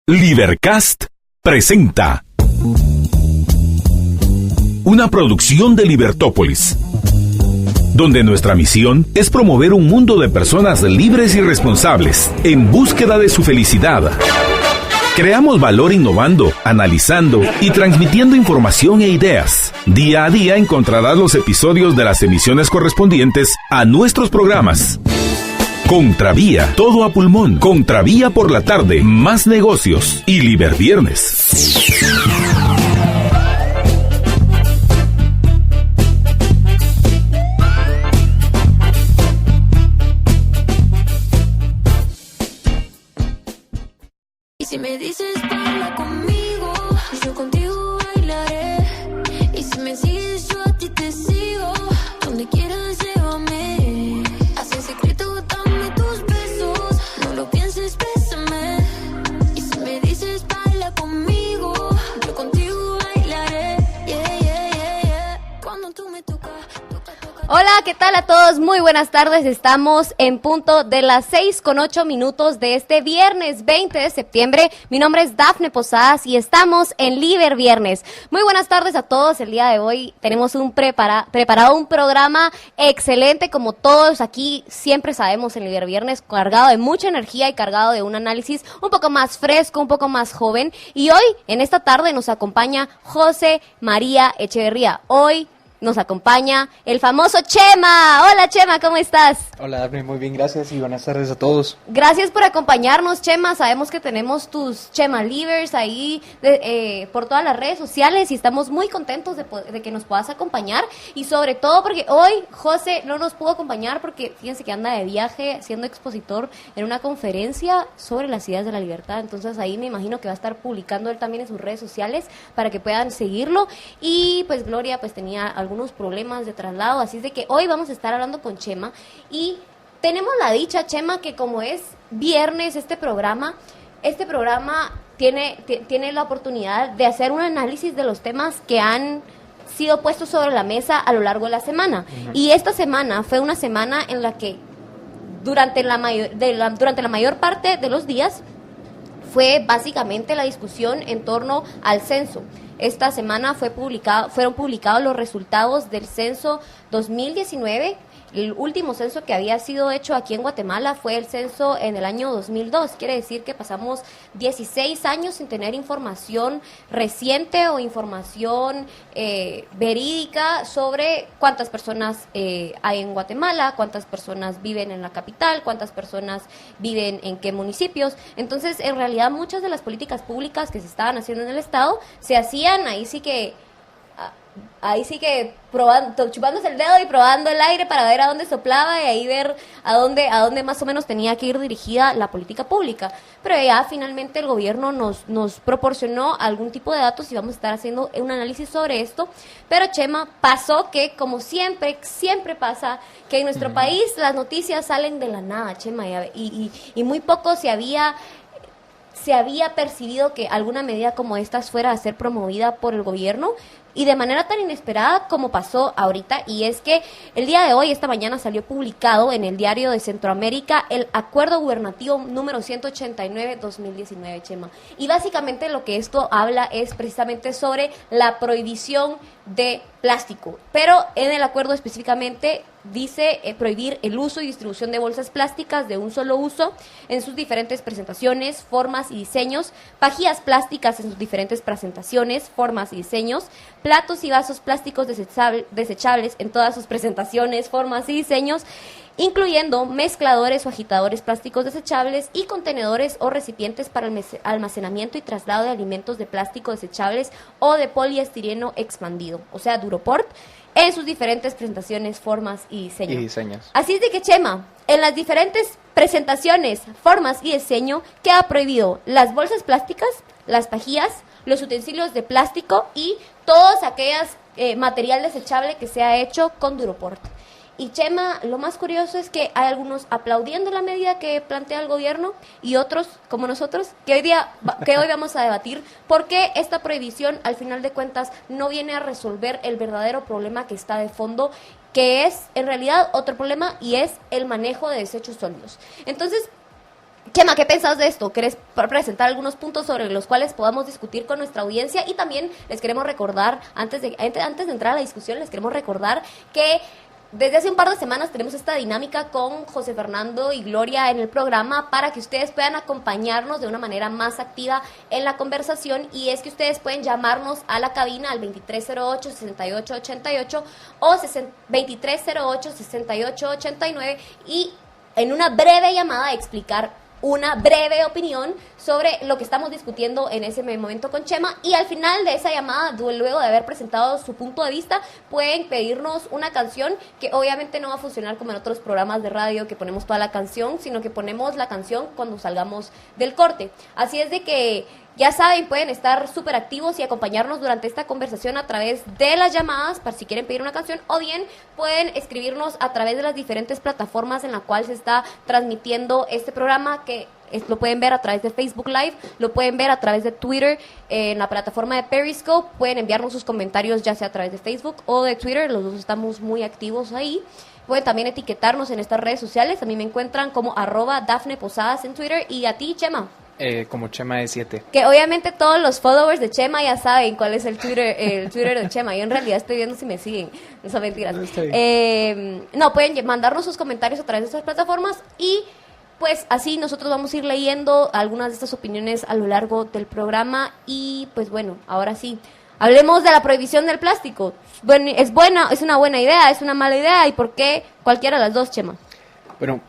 Libercast presenta una producción de Libertópolis, donde nuestra misión es promover un mundo de personas libres y responsables en búsqueda de su felicidad. Creamos valor innovando, analizando y transmitiendo información e ideas. Día a día encontrarás los episodios de las emisiones correspondientes a nuestros programas. Contravía, todo a pulmón. Contravía por la tarde, más negocios y Liberviernes. Y si me dices baila conmigo, yo contigo bailaré. Y si me sigues yo a ti te sigo, donde quieras llévame. Así en secreto dame tus besos, no lo pienses, bésame. Y si me dices baila conmigo, yo contigo bailaré. Yeah, yeah, yeah, yeah. Cuando tú me tocas. Hola, ¿qué tal a todos? Muy buenas tardes. Estamos en punto de las 6:08 de este viernes 20 de septiembre. Mi nombre es Dafne Posadas y estamos en Liberviernes. Muy buenas tardes a todos. El día de hoy tenemos preparado un programa excelente, como todos aquí siempre sabemos en Liberviernes, cargado de mucha energía y cargado de un análisis un poco más fresco, un poco más joven. Y hoy, en esta tarde, nos acompaña José María Echeverría. Hoy nos acompaña el famoso Chema. Hola Chema, ¿cómo estás? Hola Daphne, muy bien, gracias y buenas tardes a todos. Gracias por acompañarnos, Chema. Sabemos que tenemos tus Chema Livers ahí por todas las redes sociales y estamos muy contentos de que nos puedas acompañar, y sobre todo porque hoy José no nos pudo acompañar porque fíjense que anda de viaje siendo expositor en una conferencia sobre las ideas de la libertad. Entonces ahí me imagino que va a estar publicando él también en sus redes sociales para que puedan seguirlo. Y pues Gloria pues tenía algunos problemas de traslado, así es de que hoy vamos a estar hablando con Chema. Y tenemos la dicha, Chema, que como es viernes este programa tiene la oportunidad de hacer un análisis de los temas que han sido puestos sobre la mesa a lo largo de la semana. Uh-huh. Y esta semana fue una semana en la que durante la mayor parte de los días fue básicamente la discusión en torno al censo. Esta semana fueron publicados los resultados del censo 2019. El último censo que había sido hecho aquí en Guatemala fue el censo en el año 2002. Quiere decir que pasamos 16 años sin tener información reciente o información verídica sobre cuántas personas hay en Guatemala, cuántas personas viven en la capital, cuántas personas viven en qué municipios. Entonces, en realidad, muchas de las políticas públicas que se estaban haciendo en el Estado se hacían ahí sí que probando, chupándose el dedo y probando el aire para ver a dónde soplaba y ahí ver a dónde más o menos tenía que ir dirigida la política pública. Pero ya finalmente el gobierno nos proporcionó algún tipo de datos y vamos a estar haciendo un análisis sobre esto. Pero Chema, pasó que como siempre pasa, que en nuestro país las noticias salen de la nada, Chema, y muy poco se había percibido que alguna medida como esta fuera a ser promovida por el gobierno, y de manera tan inesperada como pasó ahorita. Y es que el día de hoy, esta mañana, salió publicado en el Diario de Centroamérica el Acuerdo Gubernativo número 189-2019, Chema. Y básicamente lo que esto habla es precisamente sobre la prohibición de plástico. Pero en el acuerdo específicamente dice prohibir el uso y distribución de bolsas plásticas de un solo uso en sus diferentes presentaciones, formas y diseños, pajillas plásticas en sus diferentes presentaciones, formas y diseños, platos y vasos plásticos desechables en todas sus presentaciones, formas y diseños, incluyendo mezcladores o agitadores plásticos desechables y contenedores o recipientes para almacenamiento y traslado de alimentos de plástico desechables o de poliestireno expandido, o sea, Duroport, en sus diferentes presentaciones, formas y diseños. Así es de que, Chema, en las diferentes presentaciones, formas y diseño queda prohibido las bolsas plásticas, las pajillas, los utensilios de plástico y todos aquellas material desechable que sea hecho con Duroport. Y Chema, lo más curioso es que hay algunos aplaudiendo la medida que plantea el gobierno y otros, como nosotros, que hoy vamos a debatir por qué esta prohibición al final de cuentas no viene a resolver el verdadero problema que está de fondo, que es en realidad otro problema, y es el manejo de desechos sólidos. Entonces, Chema, ¿qué pensás de esto? ¿Querés presentar algunos puntos sobre los cuales podamos discutir con nuestra audiencia? Y también les queremos recordar, antes de entrar a la discusión, les queremos recordar que desde hace un par de semanas tenemos esta dinámica con José Fernando y Gloria en el programa para que ustedes puedan acompañarnos de una manera más activa en la conversación, y es que ustedes pueden llamarnos a la cabina al 2308-6888 o 2308-6889 y en una breve llamada explicar una breve opinión sobre lo que estamos discutiendo en ese momento con Chema, y al final de esa llamada, luego de haber presentado su punto de vista, pueden pedirnos una canción que obviamente no va a funcionar como en otros programas de radio que ponemos toda la canción, sino que ponemos la canción cuando salgamos del corte. Así es de que ya saben, pueden estar súper activos y acompañarnos durante esta conversación a través de las llamadas para si quieren pedir una canción, o bien pueden escribirnos a través de las diferentes plataformas en las cuales se está transmitiendo este programa, que lo pueden ver a través de Facebook Live, lo pueden ver a través de Twitter, en la plataforma de Periscope. Pueden enviarnos sus comentarios ya sea a través de Facebook o de Twitter, los dos estamos muy activos ahí. Pueden también etiquetarnos en estas redes sociales. A mí me encuentran como @DafnePosadas en Twitter. Y a ti, Chema. Como Chema de 7. Que obviamente todos los followers de Chema ya saben cuál es el Twitter de Chema. Yo en realidad estoy viendo si me siguen. No son mentiras. No, pueden mandarnos sus comentarios a través de estas plataformas, y pues así nosotros vamos a ir leyendo algunas de estas opiniones a lo largo del programa. Y pues bueno, ahora sí, hablemos de la prohibición del plástico. Bueno, es una buena idea, es una mala idea, y por qué cualquiera de las dos, Chema. Bueno,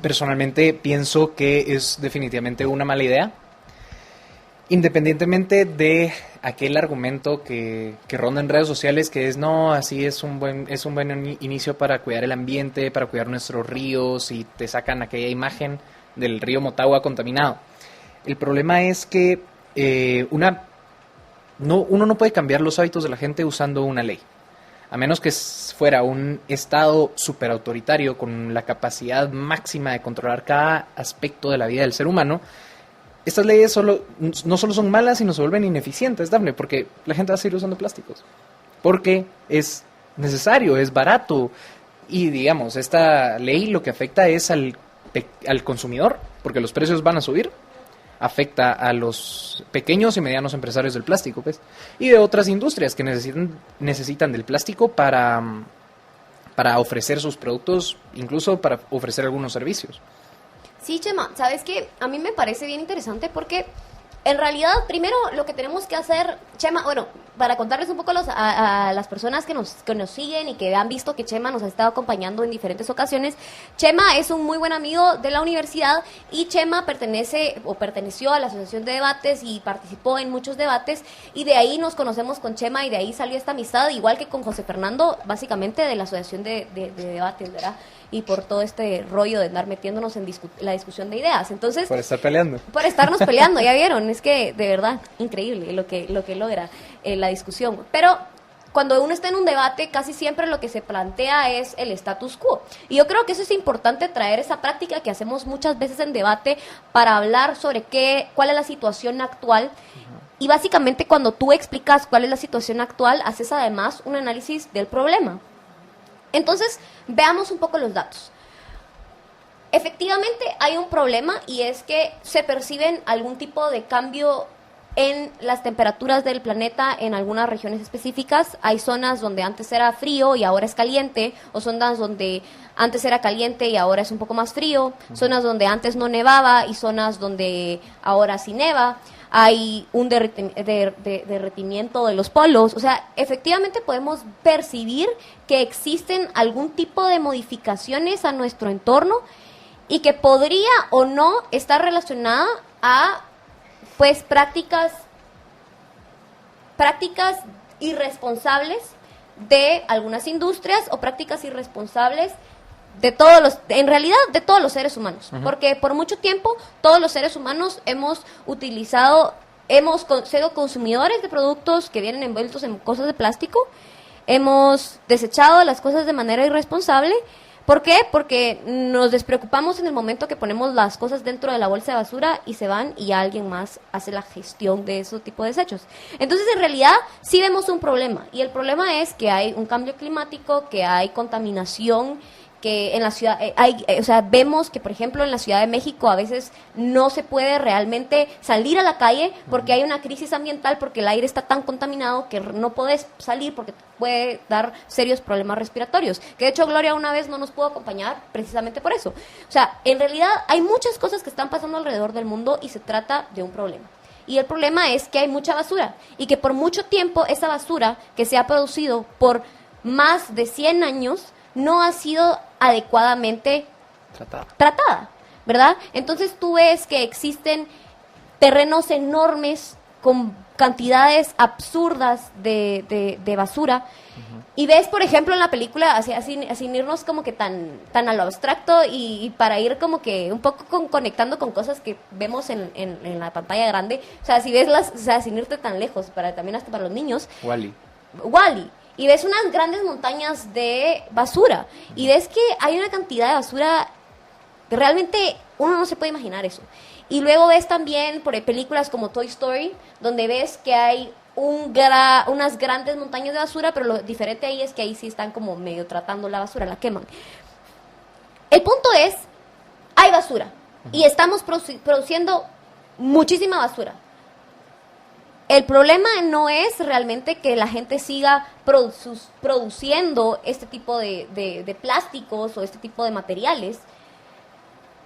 personalmente pienso que es definitivamente una mala idea, independientemente de aquel argumento que ronda en redes sociales, que es no, así es un buen inicio para cuidar el ambiente, para cuidar nuestros ríos, y te sacan aquella imagen del río Motagua contaminado. El problema es que uno no puede cambiar los hábitos de la gente usando una ley. A menos que fuera un estado superautoritario con la capacidad máxima de controlar cada aspecto de la vida del ser humano, estas leyes no solo son malas, sino se vuelven ineficientes, Dafne, porque la gente va a seguir usando plásticos. Porque es necesario, es barato. Y digamos, esta ley lo que afecta es al consumidor, porque los precios van a subir. Afecta a los pequeños y medianos empresarios del plástico, pues, y de otras industrias que necesitan del plástico para ofrecer sus productos, incluso para ofrecer algunos servicios. Sí, Chema, ¿sabes qué? A mí me parece bien interesante porque en realidad, primero, lo que tenemos que hacer, Chema, bueno, para contarles un poco a las personas que nos siguen y que han visto que Chema nos ha estado acompañando en diferentes ocasiones, Chema es un muy buen amigo de la universidad, y Chema perteneció a la Asociación de Debates y participó en muchos debates, y de ahí nos conocemos con Chema, y de ahí salió esta amistad, igual que con José Fernando, básicamente de la Asociación de Debates, ¿verdad? Y por todo este rollo de andar metiéndonos en la discusión de ideas. Entonces, por estar peleando. Por estarnos peleando, ya vieron, es que de verdad, increíble lo que logra la discusión. Pero cuando uno está en un debate, casi siempre lo que se plantea es el status quo. Y yo creo que eso es importante, traer esa práctica que hacemos muchas veces en debate para hablar sobre cuál es la situación actual. Y básicamente cuando tú explicas cuál es la situación actual, haces además un análisis del problema. Entonces, veamos un poco los datos. Efectivamente, hay un problema, y es que se perciben algún tipo de cambio en las temperaturas del planeta en algunas regiones específicas. Hay zonas donde antes era frío y ahora es caliente, o zonas donde antes era caliente y ahora es un poco más frío, zonas donde antes no nevaba y zonas donde ahora sí neva. Hay un derretimiento de los polos. O sea, efectivamente podemos percibir que existen algún tipo de modificaciones a nuestro entorno, y que podría o no estar relacionada a pues prácticas irresponsables de algunas industrias, o prácticas irresponsables de todos los seres humanos. Uh-huh. Porque por mucho tiempo todos los seres humanos hemos sido consumidores de productos que vienen envueltos en cosas de plástico, hemos desechado las cosas de manera irresponsable. ¿Por qué? Porque nos despreocupamos en el momento que ponemos las cosas dentro de la bolsa de basura y se van, y alguien más hace la gestión de ese tipo de desechos. Entonces, en realidad, sí vemos un problema, y el problema es que hay un cambio climático, que hay contaminación, que en la ciudad, o sea, vemos que, por ejemplo, en la Ciudad de México a veces no se puede realmente salir a la calle porque hay una crisis ambiental, porque el aire está tan contaminado que no puedes salir porque te puede dar serios problemas respiratorios. Que de hecho Gloria una vez no nos pudo acompañar precisamente por eso. O sea, en realidad hay muchas cosas que están pasando alrededor del mundo y se trata de un problema. Y el problema es que hay mucha basura y que por mucho tiempo esa basura que se ha producido por más de 100 años no ha sido adecuadamente tratada, ¿verdad? Entonces tú ves que existen terrenos enormes con cantidades absurdas de basura. Y ves, por ejemplo, en la película, así irnos como que tan a lo abstracto y para ir como que un poco conectando con cosas que vemos en la pantalla grande. O sea, si ves o sea, sin irte tan lejos, también hasta para los niños. Wall-E. Y ves unas grandes montañas de basura. Y ves que hay una cantidad de basura que realmente uno no se puede imaginar eso. Y luego ves también por películas como Toy Story, donde ves que hay unas grandes montañas de basura, pero lo diferente ahí es que ahí sí están como medio tratando la basura, la queman. El punto es, hay basura. Y estamos produciendo muchísima basura. El problema no es realmente que la gente siga produciendo este tipo de plásticos o este tipo de materiales,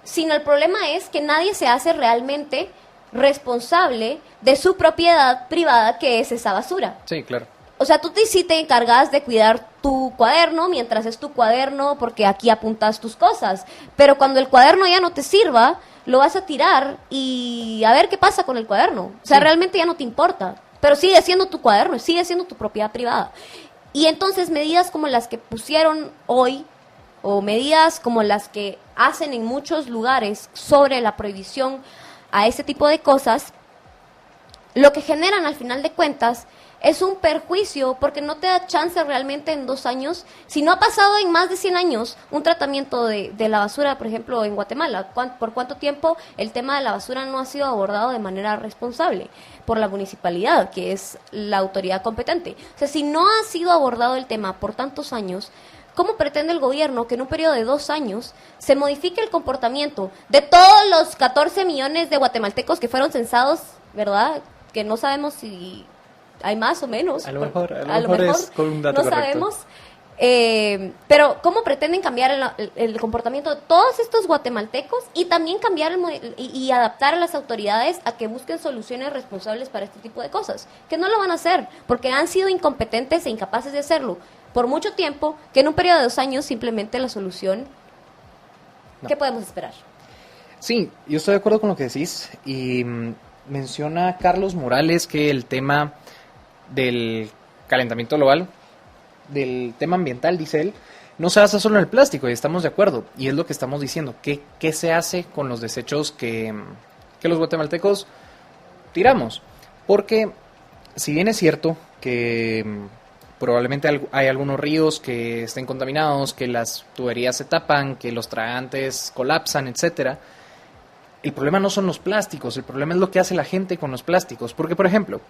sino el problema es que nadie se hace realmente responsable de su propiedad privada, que es esa basura. Sí, claro. O sea, tú sí te encargas de cuidar tu cuaderno mientras es tu cuaderno, porque aquí apuntas tus cosas. Pero cuando el cuaderno ya no te sirva, lo vas a tirar y a ver qué pasa con el cuaderno. O sea, realmente ya no te importa. Pero sigue siendo tu cuaderno, sigue siendo tu propiedad privada. Y entonces medidas como las que pusieron hoy, o medidas como las que hacen en muchos lugares sobre la prohibición a este tipo de cosas, lo que generan al final de cuentas es un perjuicio, porque no te da chance realmente en 2 años, si no ha pasado en más de 100 años un tratamiento de la basura, por ejemplo, en Guatemala. ¿Por cuánto tiempo el tema de la basura no ha sido abordado de manera responsable por la municipalidad, que es la autoridad competente? O sea, si no ha sido abordado el tema por tantos años, ¿cómo pretende el gobierno que en un periodo de 2 años se modifique el comportamiento de todos los 14 millones de guatemaltecos que fueron censados, ¿verdad? Que no sabemos si hay más o menos. A lo mejor es con un dato no correcto. sabemos. Pero ¿cómo pretenden cambiar el comportamiento de todos estos guatemaltecos y también cambiar y adaptar a las autoridades a que busquen soluciones responsables para este tipo de cosas? Que no lo van a hacer, porque han sido incompetentes e incapaces de hacerlo por mucho tiempo, que en un periodo de 2 años simplemente la solución, No. ¿qué podemos esperar? Sí, yo estoy de acuerdo con lo que decís. Y menciona Carlos Morales que el tema del calentamiento global, del tema ambiental, dice él, no se basa solo en el plástico, y estamos de acuerdo. Y es lo que estamos diciendo. ¿Qué se hace con los desechos que los guatemaltecos tiramos? Porque si bien es cierto que probablemente hay algunos ríos que estén contaminados, que las tuberías se tapan, que los tragantes colapsan, etcétera, el problema no son los plásticos, el problema es lo que hace la gente con los plásticos. Porque, por ejemplo,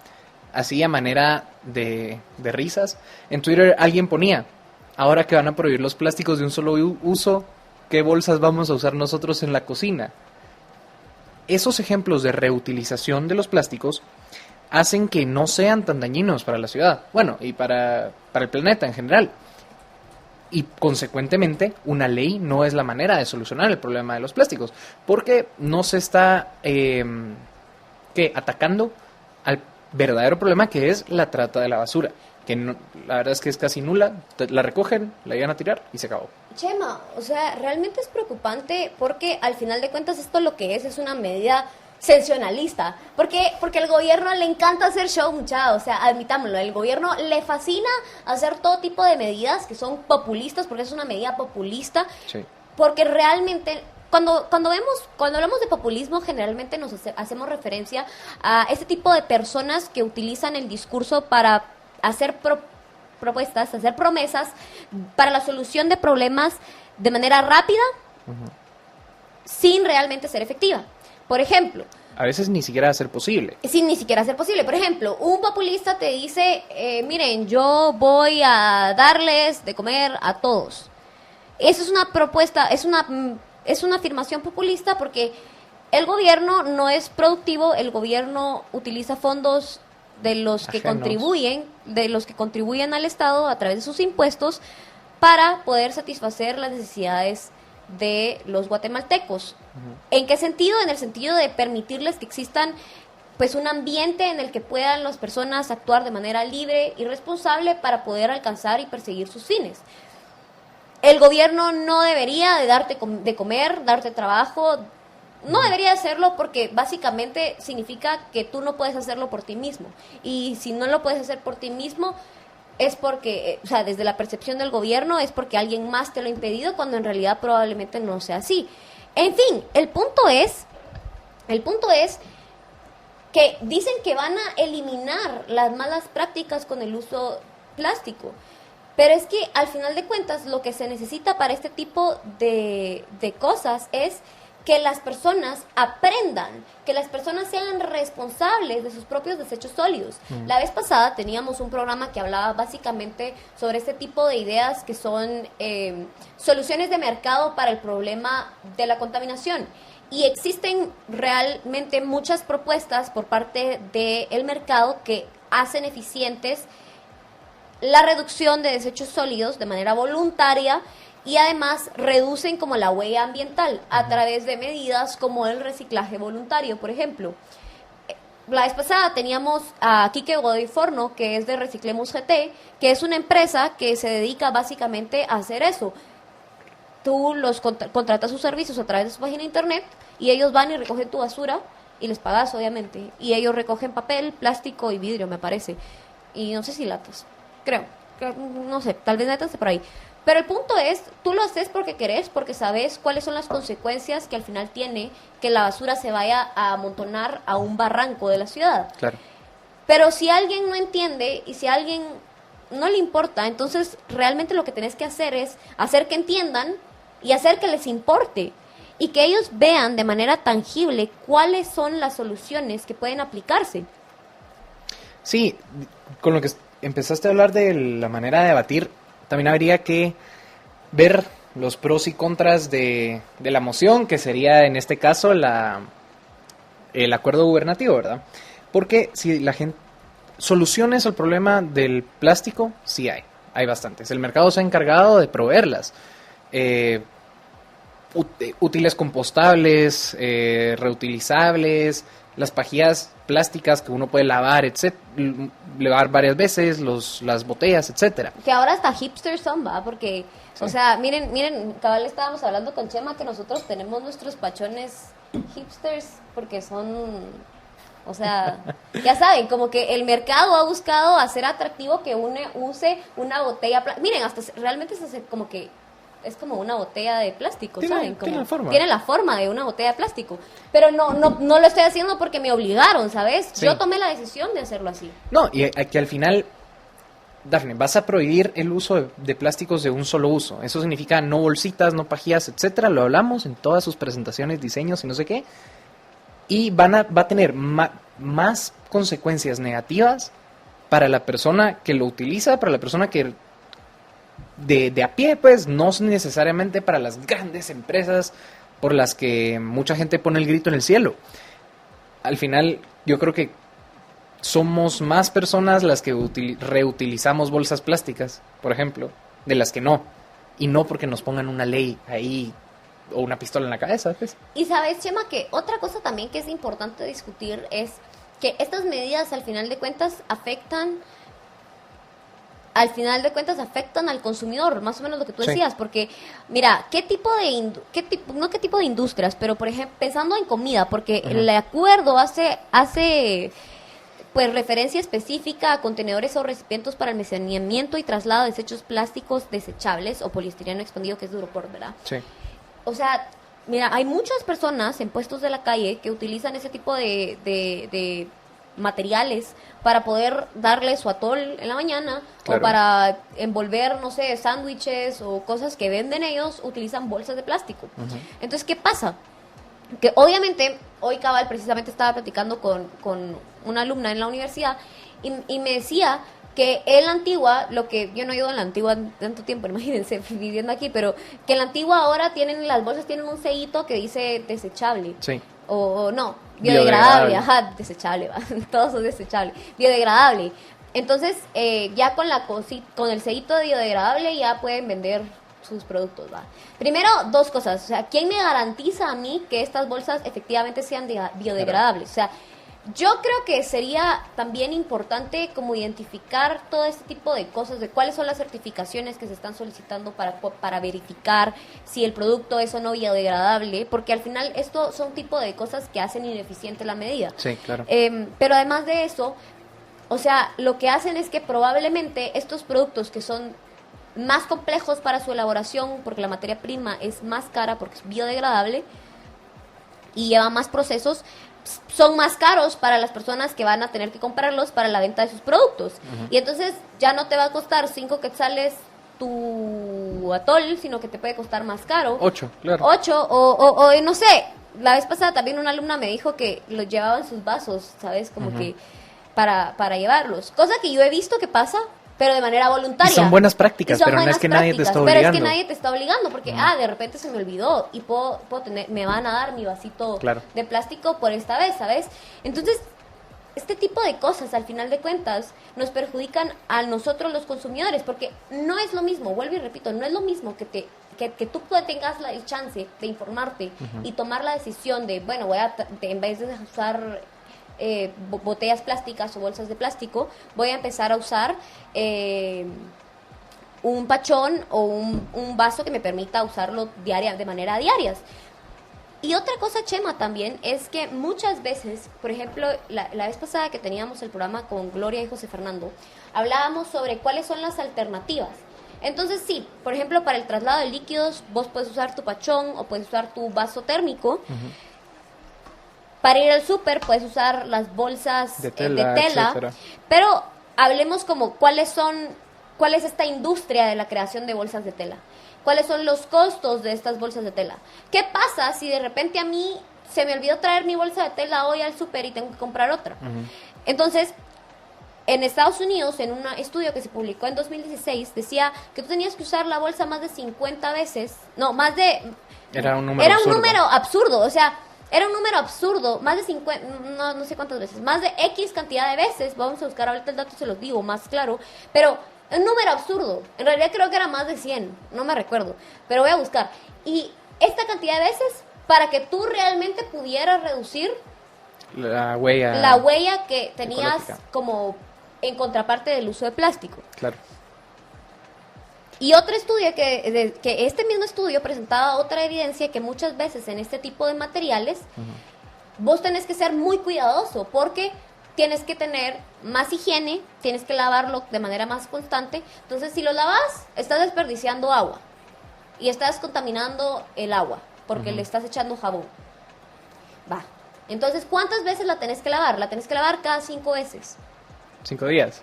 así a manera de risas, en Twitter alguien ponía, ahora que van a prohibir los plásticos de un solo uso, ¿qué bolsas vamos a usar nosotros en la cocina? Esos ejemplos de reutilización de los plásticos hacen que no sean tan dañinos para la ciudad, bueno, y para el planeta en general. Y consecuentemente, una ley no es la manera de solucionar el problema de los plásticos, porque no se está atacando al verdadero problema, que es la trata de la basura, que no, la verdad es que es casi nula. La recogen, la llevan a tirar y se acabó. Chema, o sea, realmente es preocupante, porque al final de cuentas esto lo que es una medida sensacionalista, porque al gobierno le encanta hacer show, o sea, admitámoslo, el gobierno le fascina hacer todo tipo de medidas que son populistas, porque es una medida populista, Sí. porque realmente cuando hablamos de populismo, generalmente nos hacemos referencia a este tipo de personas que utilizan el discurso para hacer propuestas, hacer promesas para la solución de problemas de manera rápida, sin realmente ser efectiva. Por ejemplo, A veces ni siquiera va a ser posible. sin ni siquiera ser posible. Por ejemplo, un populista te dice, miren, yo voy a darles de comer a todos. Eso es una propuesta, es una afirmación populista porque el gobierno no es productivo, el gobierno utiliza fondos de los que contribuyen al Estado a través de sus impuestos para poder satisfacer las necesidades de los guatemaltecos. ¿En qué sentido? En el sentido de permitirles que existan pues un ambiente en el que puedan las personas actuar de manera libre y responsable para poder alcanzar y perseguir sus fines. El gobierno no debería de darte de comer, darte trabajo, no debería hacerlo porque básicamente significa que tú no puedes hacerlo por ti mismo. Y si no lo puedes hacer por ti mismo, es porque, o sea, desde la percepción del gobierno, es porque alguien más te lo ha impedido, cuando en realidad probablemente no sea así. En fin, el punto es que dicen que van a eliminar las malas prácticas con el uso plástico. Pero es que al final de cuentas lo que se necesita para este tipo de cosas es que las personas aprendan, que las personas sean responsables de sus propios desechos sólidos. La vez pasada teníamos un programa que hablaba básicamente sobre este tipo de ideas que son soluciones de mercado para el problema de la contaminación. Y existen realmente muchas propuestas por parte del mercado que hacen eficientes la reducción de desechos sólidos de manera voluntaria y además reducen como la huella ambiental a través de medidas como el reciclaje voluntario, por ejemplo. La vez pasada teníamos a Quique Godoy Forno, que es de Reciclemos GT, que es una empresa que se dedica básicamente a hacer eso. Tú los contratas sus servicios a través de su página de internet y ellos van y recogen tu basura y les pagas, obviamente. Y ellos recogen papel, plástico y vidrio, me parece. Y no sé si latas. Creo, no sé, tal vez netas por ahí. Pero el punto es, tú lo haces porque querés, porque sabes cuáles son las consecuencias que al final tiene que la basura se vaya a amontonar a un barranco de la ciudad. Claro. Pero si alguien no entiende y si a alguien no le importa, entonces realmente lo que tenés que hacer es hacer que entiendan y hacer que les importe y que ellos vean de manera tangible cuáles son las soluciones que pueden aplicarse. Sí, con lo que empezaste a hablar de la manera de debatir, también habría que ver los pros y contras de la moción, que sería en este caso el acuerdo gubernativo, ¿verdad? Porque si la gente... Soluciones al problema del plástico, sí hay bastantes. El mercado se ha encargado de proveerlas. Útiles compostables, reutilizables, las pajillas plásticas que uno puede lavar, lavar varias veces, las botellas, etcétera. Que ahora hasta hipsters son, ¿va? Porque, sí. O sea, miren, cabal estábamos hablando con Chema que nosotros tenemos nuestros pachones hipsters porque son... O sea, ya saben, como que el mercado ha buscado hacer atractivo que uno use una botella... Miren, hasta realmente se hace como que... Es como una botella de plástico, ¿saben? Tiene la forma de una botella de plástico. Pero no lo estoy haciendo porque me obligaron, ¿sabes? Sí. Yo tomé la decisión de hacerlo así. No, y que al final, Dafne, vas a prohibir el uso de plásticos de un solo uso. Eso significa no bolsitas, no pajillas, etcétera. Lo hablamos en todas sus presentaciones, diseños y no sé qué. Y va a tener más consecuencias negativas para la persona que lo utiliza, para la persona que de a pie, pues, no necesariamente para las grandes empresas por las que mucha gente pone el grito en el cielo. Al final, yo creo que somos más personas las que reutilizamos bolsas plásticas, por ejemplo, de las que no. Y no porque nos pongan una ley ahí o una pistola en la cabeza, pues. Y sabes, Chema, que otra cosa también que es importante discutir es que estas medidas al final de cuentas afectan al consumidor, más o menos lo que tú decías, sí. Porque mira, qué tipo de industrias, pero por ejemplo, pensando en comida, porque el acuerdo hace pues referencia específica a contenedores o recipientes para almacenamiento y traslado de desechos plásticos desechables o poliestireno expandido, que es Duropor, ¿verdad? Sí. O sea, mira, hay muchas personas en puestos de la calle que utilizan ese tipo de materiales para poder darle su atol en la mañana, claro. O para envolver, no sé, sándwiches o cosas que venden ellos, utilizan bolsas de plástico. Uh-huh. Entonces, ¿qué pasa? Que obviamente, hoy cabal precisamente estaba platicando con una alumna en la universidad y me decía que en la antigua, lo que yo no he ido en la antigua tanto tiempo, imagínense, viviendo aquí, pero que en la antigua ahora las bolsas tienen un sellito que dice desechable. Sí. O no, biodegradable, ajá, desechable, va. Todos son desechables, biodegradable. Entonces, ya con el sellito de biodegradable ya pueden vender sus productos, va. Primero, dos cosas, o sea, ¿quién me garantiza a mí que estas bolsas efectivamente sean biodegradables? O sea, yo creo que sería también importante como identificar todo este tipo de cosas, de cuáles son las certificaciones que se están solicitando para verificar si el producto es o no biodegradable, porque al final esto son tipo de cosas que hacen ineficiente la medida. Sí, claro. Pero además de eso, o sea, lo que hacen es que probablemente estos productos que son más complejos para su elaboración, porque la materia prima es más cara porque es biodegradable y lleva más procesos, son más caros para las personas que van a tener que comprarlos para la venta de sus productos. Y entonces ya no te va a costar 5 quetzales tu atol, sino que te puede costar más caro. 8, claro. 8 o no sé, la vez pasada también una alumna me dijo que los llevaba en sus vasos, ¿sabes? Como que para llevarlos. Cosa que yo he visto que pasa, pero de manera voluntaria. Y son buenas prácticas, pero no es que nadie te está obligando. Pero es que nadie te está obligando, porque, de repente se me olvidó y puedo tener, me van a dar mi vasito de plástico por esta vez, ¿sabes? Entonces, este tipo de cosas, al final de cuentas, nos perjudican a nosotros los consumidores, porque no es lo mismo, vuelvo y repito, no es lo mismo que tú tengas el chance de informarte y tomar la decisión de, bueno, en vez de usar botellas plásticas o bolsas de plástico, voy a empezar a usar un pachón o un vaso que me permita usarlo de manera diaria. Y otra cosa, Chema, también es que muchas veces, por ejemplo, la vez pasada que teníamos el programa con Gloria y José Fernando, hablábamos sobre cuáles son las alternativas. Entonces sí, por ejemplo, para el traslado de líquidos, vos puedes usar tu pachón o puedes usar tu vaso térmico. Para ir al súper puedes usar las bolsas de tela, pero hablemos como cuál es esta industria de la creación de bolsas de tela, cuáles son los costos de estas bolsas de tela. ¿Qué pasa si de repente a mí se me olvidó traer mi bolsa de tela hoy al súper y tengo que comprar otra? Entonces, en Estados Unidos, en un estudio que se publicó en 2016, decía que tú tenías que usar la bolsa más de 50 veces, Era un número absurdo, o sea, era un número absurdo, más de 50, no sé cuántas veces, más de X cantidad de veces, vamos a buscar ahorita el dato, se los digo más claro, pero un número absurdo, en realidad creo que era más de 100, no me recuerdo, pero voy a buscar. Y esta cantidad de veces, para que tú realmente pudieras reducir la huella que tenías ecológica, como en contraparte del uso de plástico. Claro. Y otro estudio que este mismo estudio presentaba otra evidencia que muchas veces en este tipo de materiales vos tenés que ser muy cuidadoso porque tienes que tener más higiene, tienes que lavarlo de manera más constante. Entonces, si lo lavas, estás desperdiciando agua y estás contaminando el agua porque le estás echando jabón. Entonces, ¿cuántas veces la tenés que lavar? La tenés que lavar cada 5 veces. 5 días.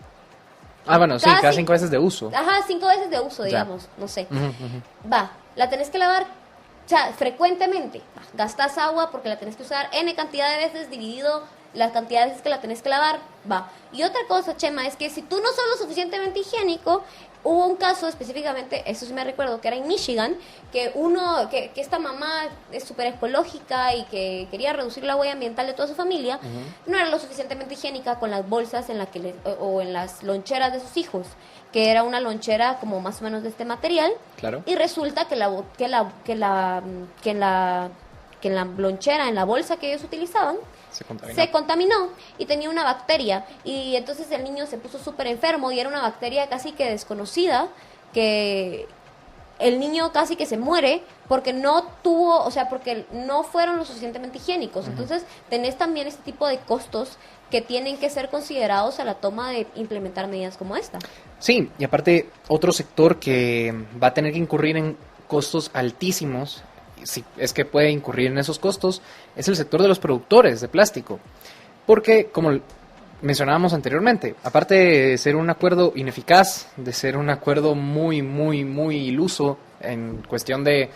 Bueno, sí, cada 5 veces de uso. Ajá, 5 veces de uso, digamos, no sé. La tenés que lavar, o sea, frecuentemente. Gastas agua porque la tenés que usar N cantidad de veces dividido la cantidad de veces que la tenés que lavar. Y otra cosa, Chema, es que si tú no sos lo suficientemente higiénico, hubo un caso específicamente, eso sí me recuerdo, que era en Michigan, que esta mamá es súper ecológica y que quería reducir la huella ambiental de toda su familia, no era lo suficientemente higiénica con las bolsas o en las loncheras de sus hijos, que era una lonchera como más o menos de este material. Claro. Y resulta que en la lonchera, en la bolsa que ellos utilizaban, se contaminó y tenía una bacteria, y entonces el niño se puso súper enfermo y era una bacteria casi que desconocida, que el niño casi que se muere porque porque no fueron lo suficientemente higiénicos. Entonces tenés también este tipo de costos que tienen que ser considerados a la toma de implementar medidas como esta. Sí, y aparte otro sector que va a tener que incurrir en costos altísimos, si es que puede incurrir en esos costos, es el sector de los productores de plástico. Porque, como mencionábamos anteriormente, aparte de ser un acuerdo ineficaz, de ser un acuerdo muy, muy, muy iluso en cuestión de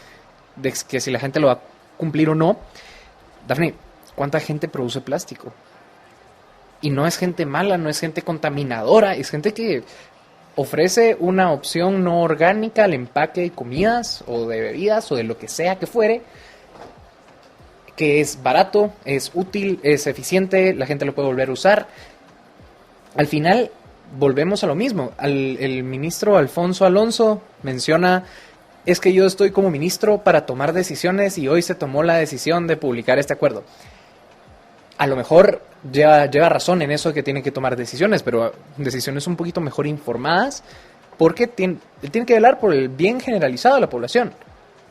que si la gente lo va a cumplir o no, Dafne, ¿cuánta gente produce plástico? Y no es gente mala, no es gente contaminadora, es gente que ofrece una opción no orgánica al empaque de comidas o de bebidas o de lo que sea que fuere, que es barato, es útil, es eficiente, la gente lo puede volver a usar. Al final volvemos a lo mismo. El ministro Alfonso Alonso menciona, es que yo estoy como ministro para tomar decisiones y hoy se tomó la decisión de publicar este acuerdo. A lo mejor lleva razón en eso de que tienen que tomar decisiones, pero decisiones un poquito mejor informadas, porque tiene que velar por el bien generalizado de la población,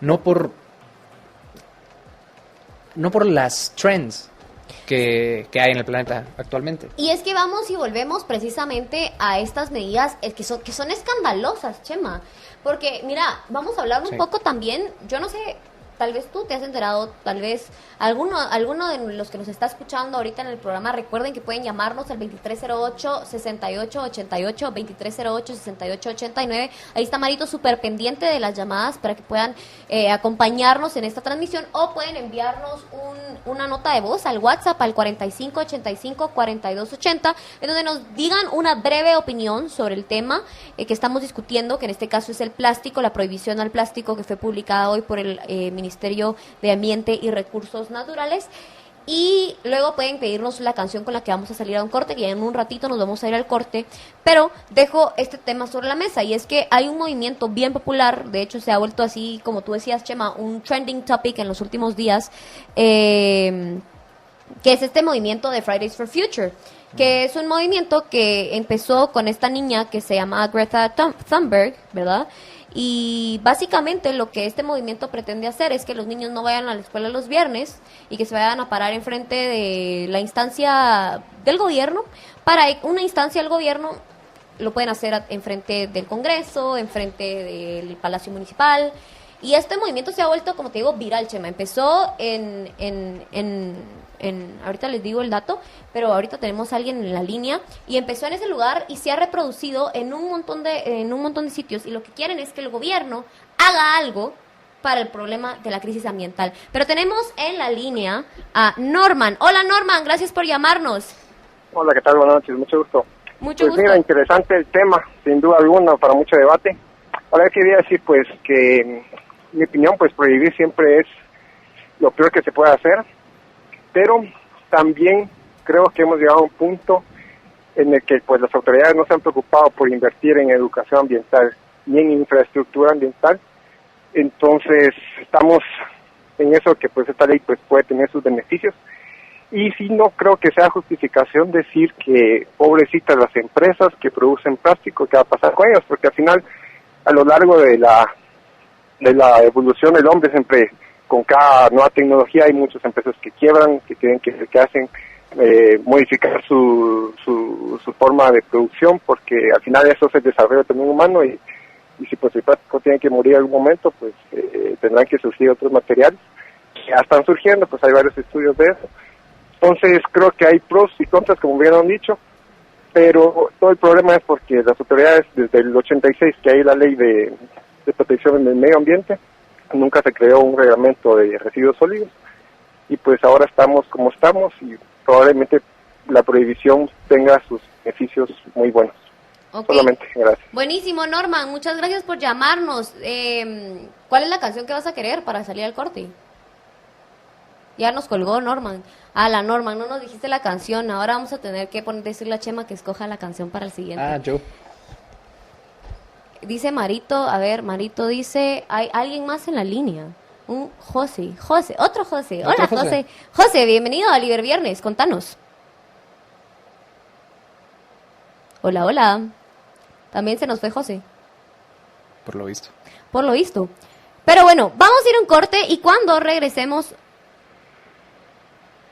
no por las trends que hay en el planeta actualmente. Y es que vamos y volvemos precisamente a estas medidas que son escandalosas, Chema. Porque, mira, vamos a hablar un poco también, yo no sé, tal vez tú te has enterado, tal vez alguno de los que nos está escuchando ahorita en el programa, recuerden que pueden llamarnos al 2308-6888, 2308-6889. Ahí está Marito súper pendiente de las llamadas para que puedan acompañarnos en esta transmisión, o pueden enviarnos una nota de voz al WhatsApp al 4585-4280, en donde nos digan una breve opinión sobre el tema que estamos discutiendo, que en este caso es el plástico, la prohibición al plástico que fue publicada hoy por el Ministerio de Ambiente y Recursos Naturales. Y luego pueden pedirnos la canción con la que vamos a salir a un corte, que ya en un ratito nos vamos a ir al corte, pero dejo este tema sobre la mesa, y es que hay un movimiento bien popular, de hecho se ha vuelto así, como tú decías, Chema, un trending topic en los últimos días, que es este movimiento de Fridays for Future, que es un movimiento que empezó con esta niña que se llama Greta Thunberg, ¿verdad? Y básicamente lo que este movimiento pretende hacer es que los niños no vayan a la escuela los viernes y que se vayan a parar enfrente de la instancia del gobierno. Para una instancia del gobierno lo pueden hacer enfrente del Congreso, enfrente del Palacio Municipal. Y este movimiento se ha vuelto, como te digo, viral, Chema. Empezó ahorita les digo el dato, pero ahorita tenemos a alguien en la línea, y empezó en ese lugar y se ha reproducido en un montón de sitios, y lo que quieren es que el gobierno haga algo para el problema de la crisis ambiental. Pero tenemos en la línea a Norman. Hola Norman, gracias por llamarnos. Hola, ¿qué tal? Buenas noches, mucho gusto. Mucho gusto. Mira, interesante el tema, sin duda alguna, para mucho debate. Ahora quería decir, pues, que mi opinión, pues, prohibir siempre es lo peor que se puede hacer, pero también creo que hemos llegado a un punto en el que, pues, las autoridades no se han preocupado por invertir en educación ambiental ni en infraestructura ambiental. Entonces, estamos en eso que, pues, esta ley, pues, puede tener sus beneficios. Y sí, no creo que sea justificación decir que pobrecitas las empresas que producen plástico, ¿qué va a pasar con ellos? Porque al final, a lo largo de la evolución del hombre, siempre con cada nueva tecnología hay muchas empresas que quiebran, que hacen modificar su forma de producción, porque al final eso es el desarrollo también humano, y si pues el plástico tiene que morir en algún momento, pues tendrán que surgir otros materiales. Ya están surgiendo, pues hay varios estudios de eso. Entonces creo que hay pros y contras, como bien han dicho, pero todo el problema es porque las autoridades, desde el 86 que hay la ley de protección del medio ambiente, nunca se creó un reglamento de residuos sólidos, y pues ahora estamos como estamos, y probablemente la prohibición tenga sus beneficios muy buenos. Okay. Solamente, gracias. Buenísimo, Norman, muchas gracias por llamarnos. ¿Cuál es la canción que vas a querer para salir al corte? Ya nos colgó Norman. Norman, no nos dijiste la canción. Ahora vamos a tener que decirle a Chema que escoja la canción para el siguiente. Yo. Dice Marito, a ver, Marito dice, hay alguien más en la línea. Un José, otro José. Hola, José. José, bienvenido a Liber Viernes, contanos. Hola. También se nos fue José. Por lo visto. Pero bueno, vamos a ir a un corte, y cuando regresemos...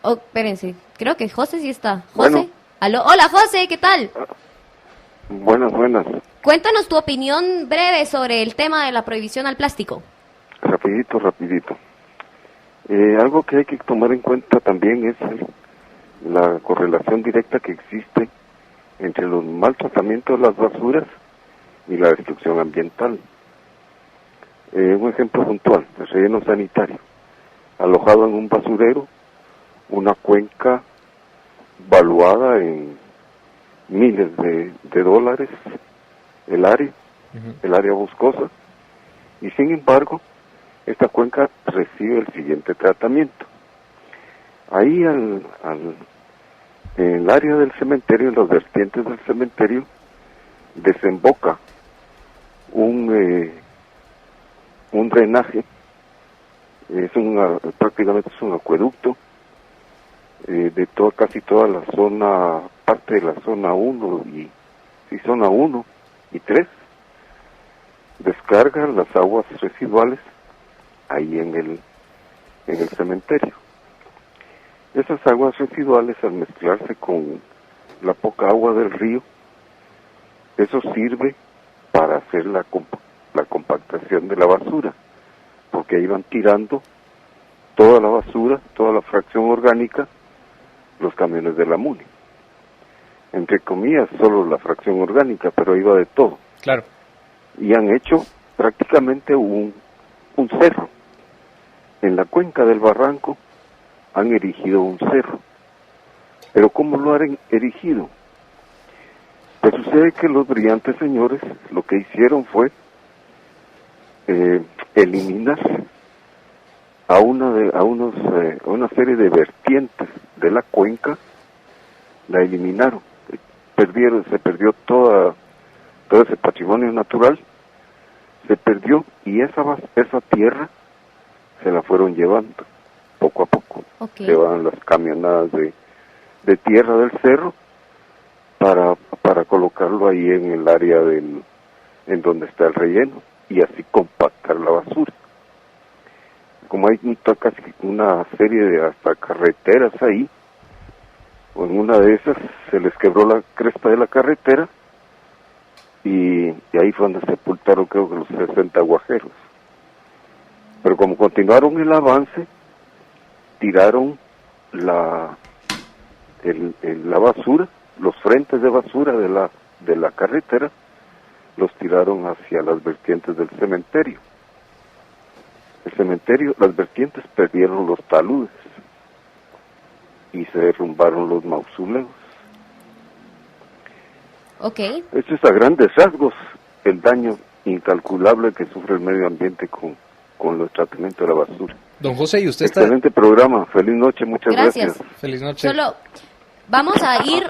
Oh, espérense, creo que José sí está. José, bueno. ¿Aló? Hola, José, ¿qué tal? Buenas. Cuéntanos tu opinión breve sobre el tema de la prohibición al plástico. Rapidito. Algo que hay que tomar en cuenta también es la correlación directa que existe entre los maltratamientos de las basuras y la destrucción ambiental. Un ejemplo puntual, el relleno sanitario, alojado en un basurero, una cuenca valuada en miles de dólares el área boscosa, y sin embargo esta cuenca recibe el siguiente tratamiento. Ahí en el área del cementerio, en las vertientes del cementerio, desemboca un drenaje, prácticamente es un acueducto de casi toda la zona, parte de la zona 1 zona 1 y 3, descarga las aguas residuales ahí en el cementerio. Esas aguas residuales, al mezclarse con la poca agua del río, eso sirve para hacer la compactación de la basura, porque ahí van tirando toda la basura, toda la fracción orgánica, los camiones de la MUNI. Entre comillas, solo la fracción orgánica, pero iba de todo. Claro. Y han hecho prácticamente un cerro. En la cuenca del barranco han erigido un cerro. Pero ¿cómo lo han erigido? Pues sucede que los brillantes señores lo que hicieron fue eliminar a una serie de vertientes de la cuenca, la eliminaron. Se perdió todo ese patrimonio natural, se perdió, y esa tierra se la fueron llevando poco a poco. Okay. Llevan las camionadas de tierra del cerro para colocarlo ahí en el área en donde está el relleno, y así compactar la basura. Como hay casi una serie de hasta carreteras ahí, o en una de esas se les quebró la cresta de la carretera, y ahí fue donde sepultaron, creo que los 60 guajeros. Pero como continuaron el avance, tiraron la basura, los frentes de basura de la carretera, los tiraron hacia las vertientes del cementerio. Las vertientes perdieron los taludes y se derrumbaron los mausoleos. Okay. Esto es a grandes rasgos el daño incalculable que sufre el medio ambiente con el tratamiento de la basura. Don José, ¿y usted Excelente programa, feliz noche, muchas gracias. Feliz noche. Solo vamos a ir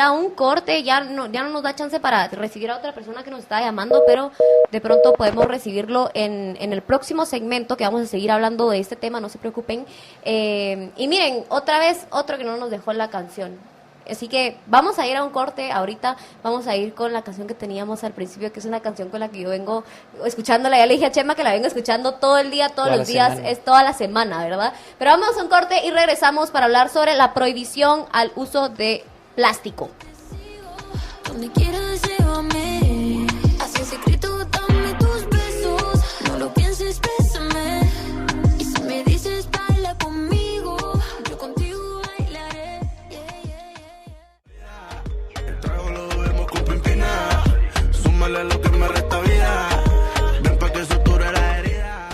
a un corte, ya no nos da chance para recibir a otra persona que nos está llamando, pero de pronto podemos recibirlo en el próximo segmento, que vamos a seguir hablando de este tema, no se preocupen. Y miren, otra vez, otro que no nos dejó la canción. Así que vamos a ir a un corte ahorita, vamos a ir con la canción que teníamos al principio, que es una canción con la que yo vengo escuchándola. Ya le dije a Chema que la vengo escuchando todo el día, todos los días, es toda la semana, ¿verdad? Pero vamos a un corte y regresamos para hablar sobre la prohibición al uso de plástico. Donde quieras llévame, así en secreto dame tus besos, no lo pienses, bésame, y si me dices baila conmigo, yo contigo bailaré. El trago lo bebemos con pimpina, súmale lo que me resta vida, ven pa' que suture la herida.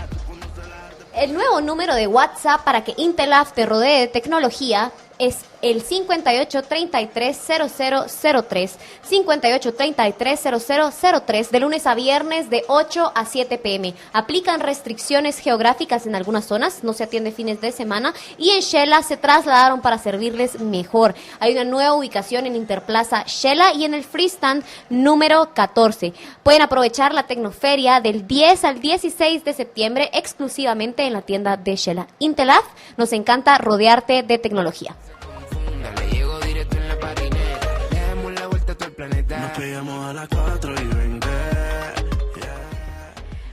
El nuevo número de WhatsApp para que Intelaf te rodee de tecnología es el 5833-0003, 5833-0003, de lunes a viernes de 8 a 7 p.m. Aplican restricciones geográficas en algunas zonas, no se atiende fines de semana, y en Shela se trasladaron para servirles mejor. Hay una nueva ubicación en Interplaza Shela y en el Freestand número 14. Pueden aprovechar la Tecnoferia del 10 al 16 de septiembre exclusivamente en la tienda de Shela. Intelaf, nos encanta rodearte de tecnología. Le llego directo en la patineta, le damos la vuelta a todo el planeta. Nos pegamos a las 4:20.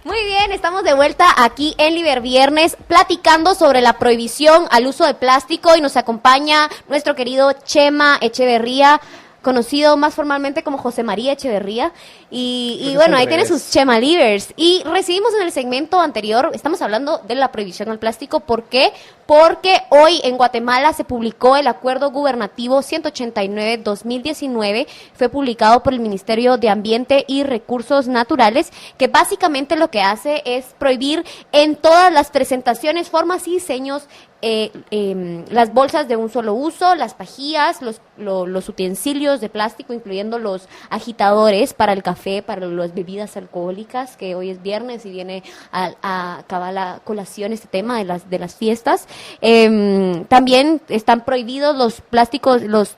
Muy bien, estamos de vuelta aquí en Liber Viernes platicando sobre la prohibición al uso de plástico y nos acompaña nuestro querido Chema Echeverría, conocido más formalmente como José María Echeverría, y bueno, ahí tiene sus Chema Livers. Y recibimos en el segmento anterior, estamos hablando de la prohibición al plástico. ¿Por qué? Porque hoy en Guatemala se publicó el Acuerdo Gubernativo 189-2019, fue publicado por el Ministerio de Ambiente y Recursos Naturales, que básicamente lo que hace es prohibir en todas las presentaciones, formas y diseños las bolsas de un solo uso, las pajillas, los utensilios de plástico, incluyendo los agitadores para el café, para las bebidas alcohólicas, que hoy es viernes y viene a acabar la colación este tema de las fiestas. También están prohibidos los plásticos, los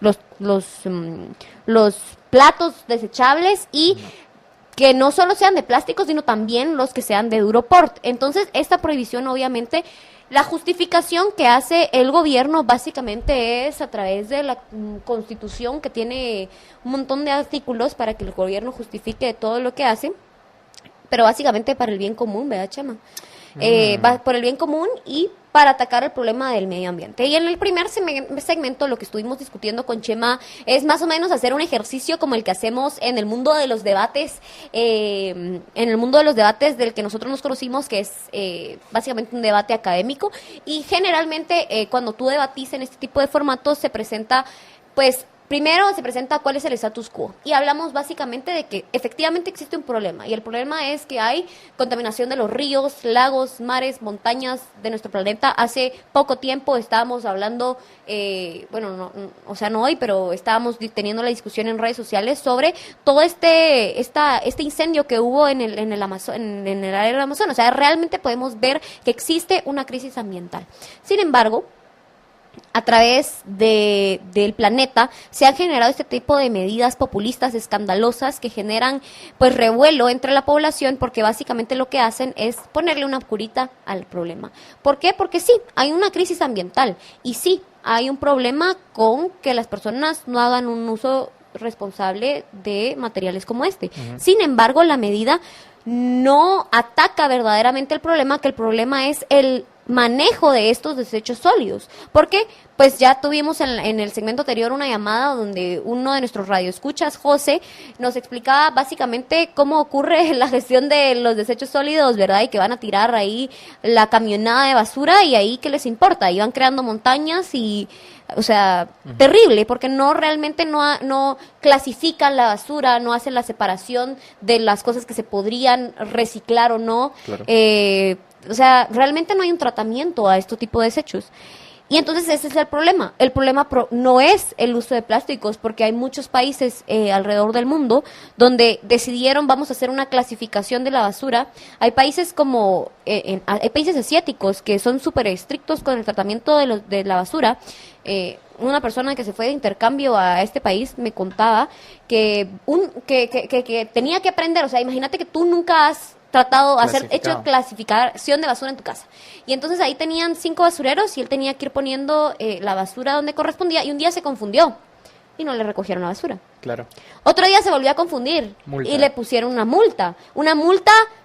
platos desechables y que no solo sean de plástico, sino también los que sean de Duroport. Entonces, esta prohibición obviamente... La justificación que hace el gobierno básicamente es a través de la Constitución, que tiene un montón de artículos para que el gobierno justifique todo lo que hace, pero básicamente para el bien común, ¿verdad, Chema? Va por el bien común y para atacar el problema del medio ambiente. Y en el primer segmento lo que estuvimos discutiendo con Chema es más o menos hacer un ejercicio como el que hacemos en el mundo de los debates, del que nosotros nos conocimos, que es básicamente un debate académico, y generalmente cuando tú debatís en este tipo de formatos se presenta, pues, primero se presenta cuál es el status quo y hablamos básicamente de que efectivamente existe un problema y el problema es que hay contaminación de los ríos, lagos, mares, montañas de nuestro planeta. Hace poco tiempo estábamos hablando, no hoy, pero estábamos teniendo la discusión en redes sociales sobre todo este incendio que hubo en el área del Amazonas. O sea, realmente podemos ver que existe una crisis ambiental. Sin embargo, a través del planeta se han generado este tipo de medidas populistas, escandalosas, que generan pues revuelo entre la población, porque básicamente lo que hacen es ponerle una curita al problema. ¿Por qué? Porque sí, hay una crisis ambiental y sí, hay un problema con que las personas no hagan un uso responsable de materiales como este. Sin embargo, la medida no ataca verdaderamente el problema, que el problema es el manejo de estos desechos sólidos. Porque pues ya tuvimos en el segmento anterior una llamada donde uno de nuestros radioescuchas, José, nos explicaba básicamente cómo ocurre la gestión de los desechos sólidos, ¿verdad? Y que van a tirar ahí la camionada de basura y ahí ¿qué les importa? Y van creando montañas y, o sea, terrible, porque realmente no clasifican la basura, no hacen la separación de las cosas que se podrían reciclar o no. Claro. O sea, realmente no hay un tratamiento a este tipo de desechos. Y entonces ese es el problema. El problema no es el uso de plásticos, porque hay muchos países alrededor del mundo donde decidieron vamos a hacer una clasificación de la basura. Hay países como, hay países asiáticos que son súper estrictos con el tratamiento de la basura. Una persona que se fue de intercambio a este país me contaba que tenía que aprender, o sea, imagínate que tú nunca has hecho clasificación de basura en tu casa. Y entonces ahí tenían 5 basureros y él tenía que ir poniendo la basura donde correspondía y un día se confundió y no le recogieron la basura. Claro. Otro día se volvió a confundir y le pusieron una multa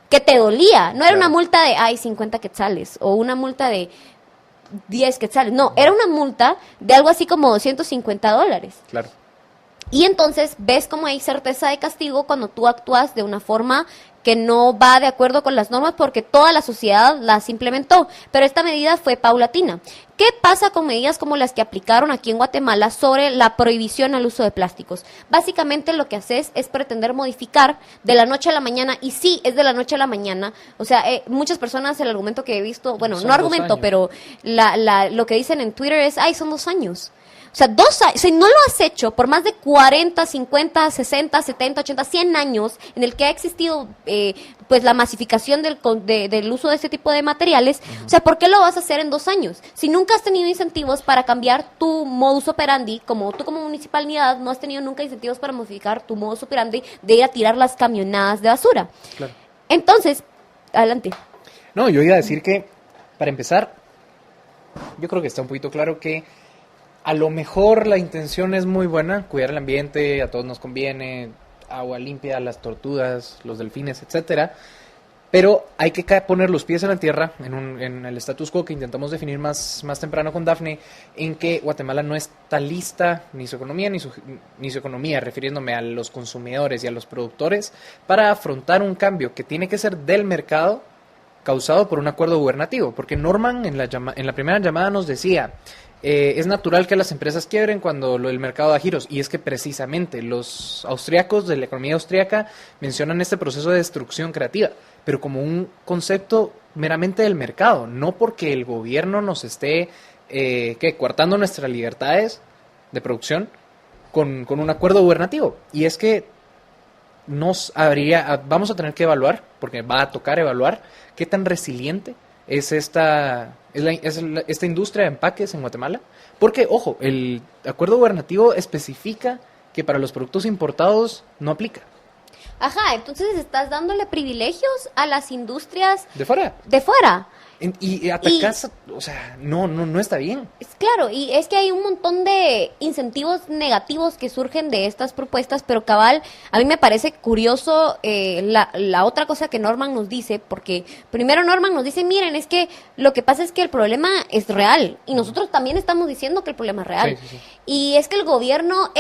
que te dolía. No era una multa de 50 quetzales o una multa de 10 quetzales. No, era una multa de algo así como $250. Claro. Y entonces ves cómo hay certeza de castigo cuando tú actúas de una forma que no va de acuerdo con las normas, porque toda la sociedad las implementó, pero esta medida fue paulatina. ¿Qué pasa con medidas como las que aplicaron aquí en Guatemala sobre la prohibición al uso de plásticos? Básicamente lo que haces es pretender modificar de la noche a la mañana, y sí, es de la noche a la mañana. O sea, muchas personas, el argumento que he visto, bueno, son no argumento, pero lo que dicen en Twitter es, son 2 años. O sea, 2 años, si no lo has hecho por más de 40, 50, 60, 70, 80, 100 años en el que ha existido pues la masificación del uso de este tipo de materiales, o sea, ¿por qué lo vas a hacer en 2 años? Si nunca has tenido incentivos para cambiar tu modus operandi, como tú como municipalidad no has tenido nunca incentivos para modificar tu modus operandi de ir a tirar las camionadas de basura. Claro. Entonces, adelante. No, yo iba a decir que, para empezar, yo creo que está un poquito claro que a lo mejor la intención es muy buena, cuidar el ambiente, a todos nos conviene, agua limpia, las tortugas, los delfines, etcétera, pero hay que poner los pies en la tierra, en el status quo que intentamos definir más temprano con Dafne, en que Guatemala no está lista, ni su economía, ni su economía, refiriéndome a los consumidores y a los productores, para afrontar un cambio que tiene que ser del mercado, causado por un acuerdo gubernativo, porque Norman en la primera llamada nos decía, es natural que las empresas quiebren cuando el mercado da giros, y es que precisamente los austriacos de la economía austriaca mencionan este proceso de destrucción creativa, pero como un concepto meramente del mercado, no porque el gobierno nos esté coartando nuestras libertades de producción con un acuerdo gubernativo. Y es que vamos a tener que evaluar, porque va a tocar evaluar, qué tan resiliente es esta industria de empaques en Guatemala. Porque, ojo, el acuerdo gubernativo especifica que para los productos importados no aplica. Ajá, entonces estás dándole privilegios a las industrias ¿De fuera? de fuera. Y atacas, o sea, no está bien. Es claro, y es que hay un montón de incentivos negativos que surgen de estas propuestas, pero cabal, a mí me parece curioso la otra cosa que Norman nos dice, porque primero Norman nos dice, miren, es que lo que pasa es que el problema es real, y nosotros también estamos diciendo que el problema es real. Sí. Y es que el gobierno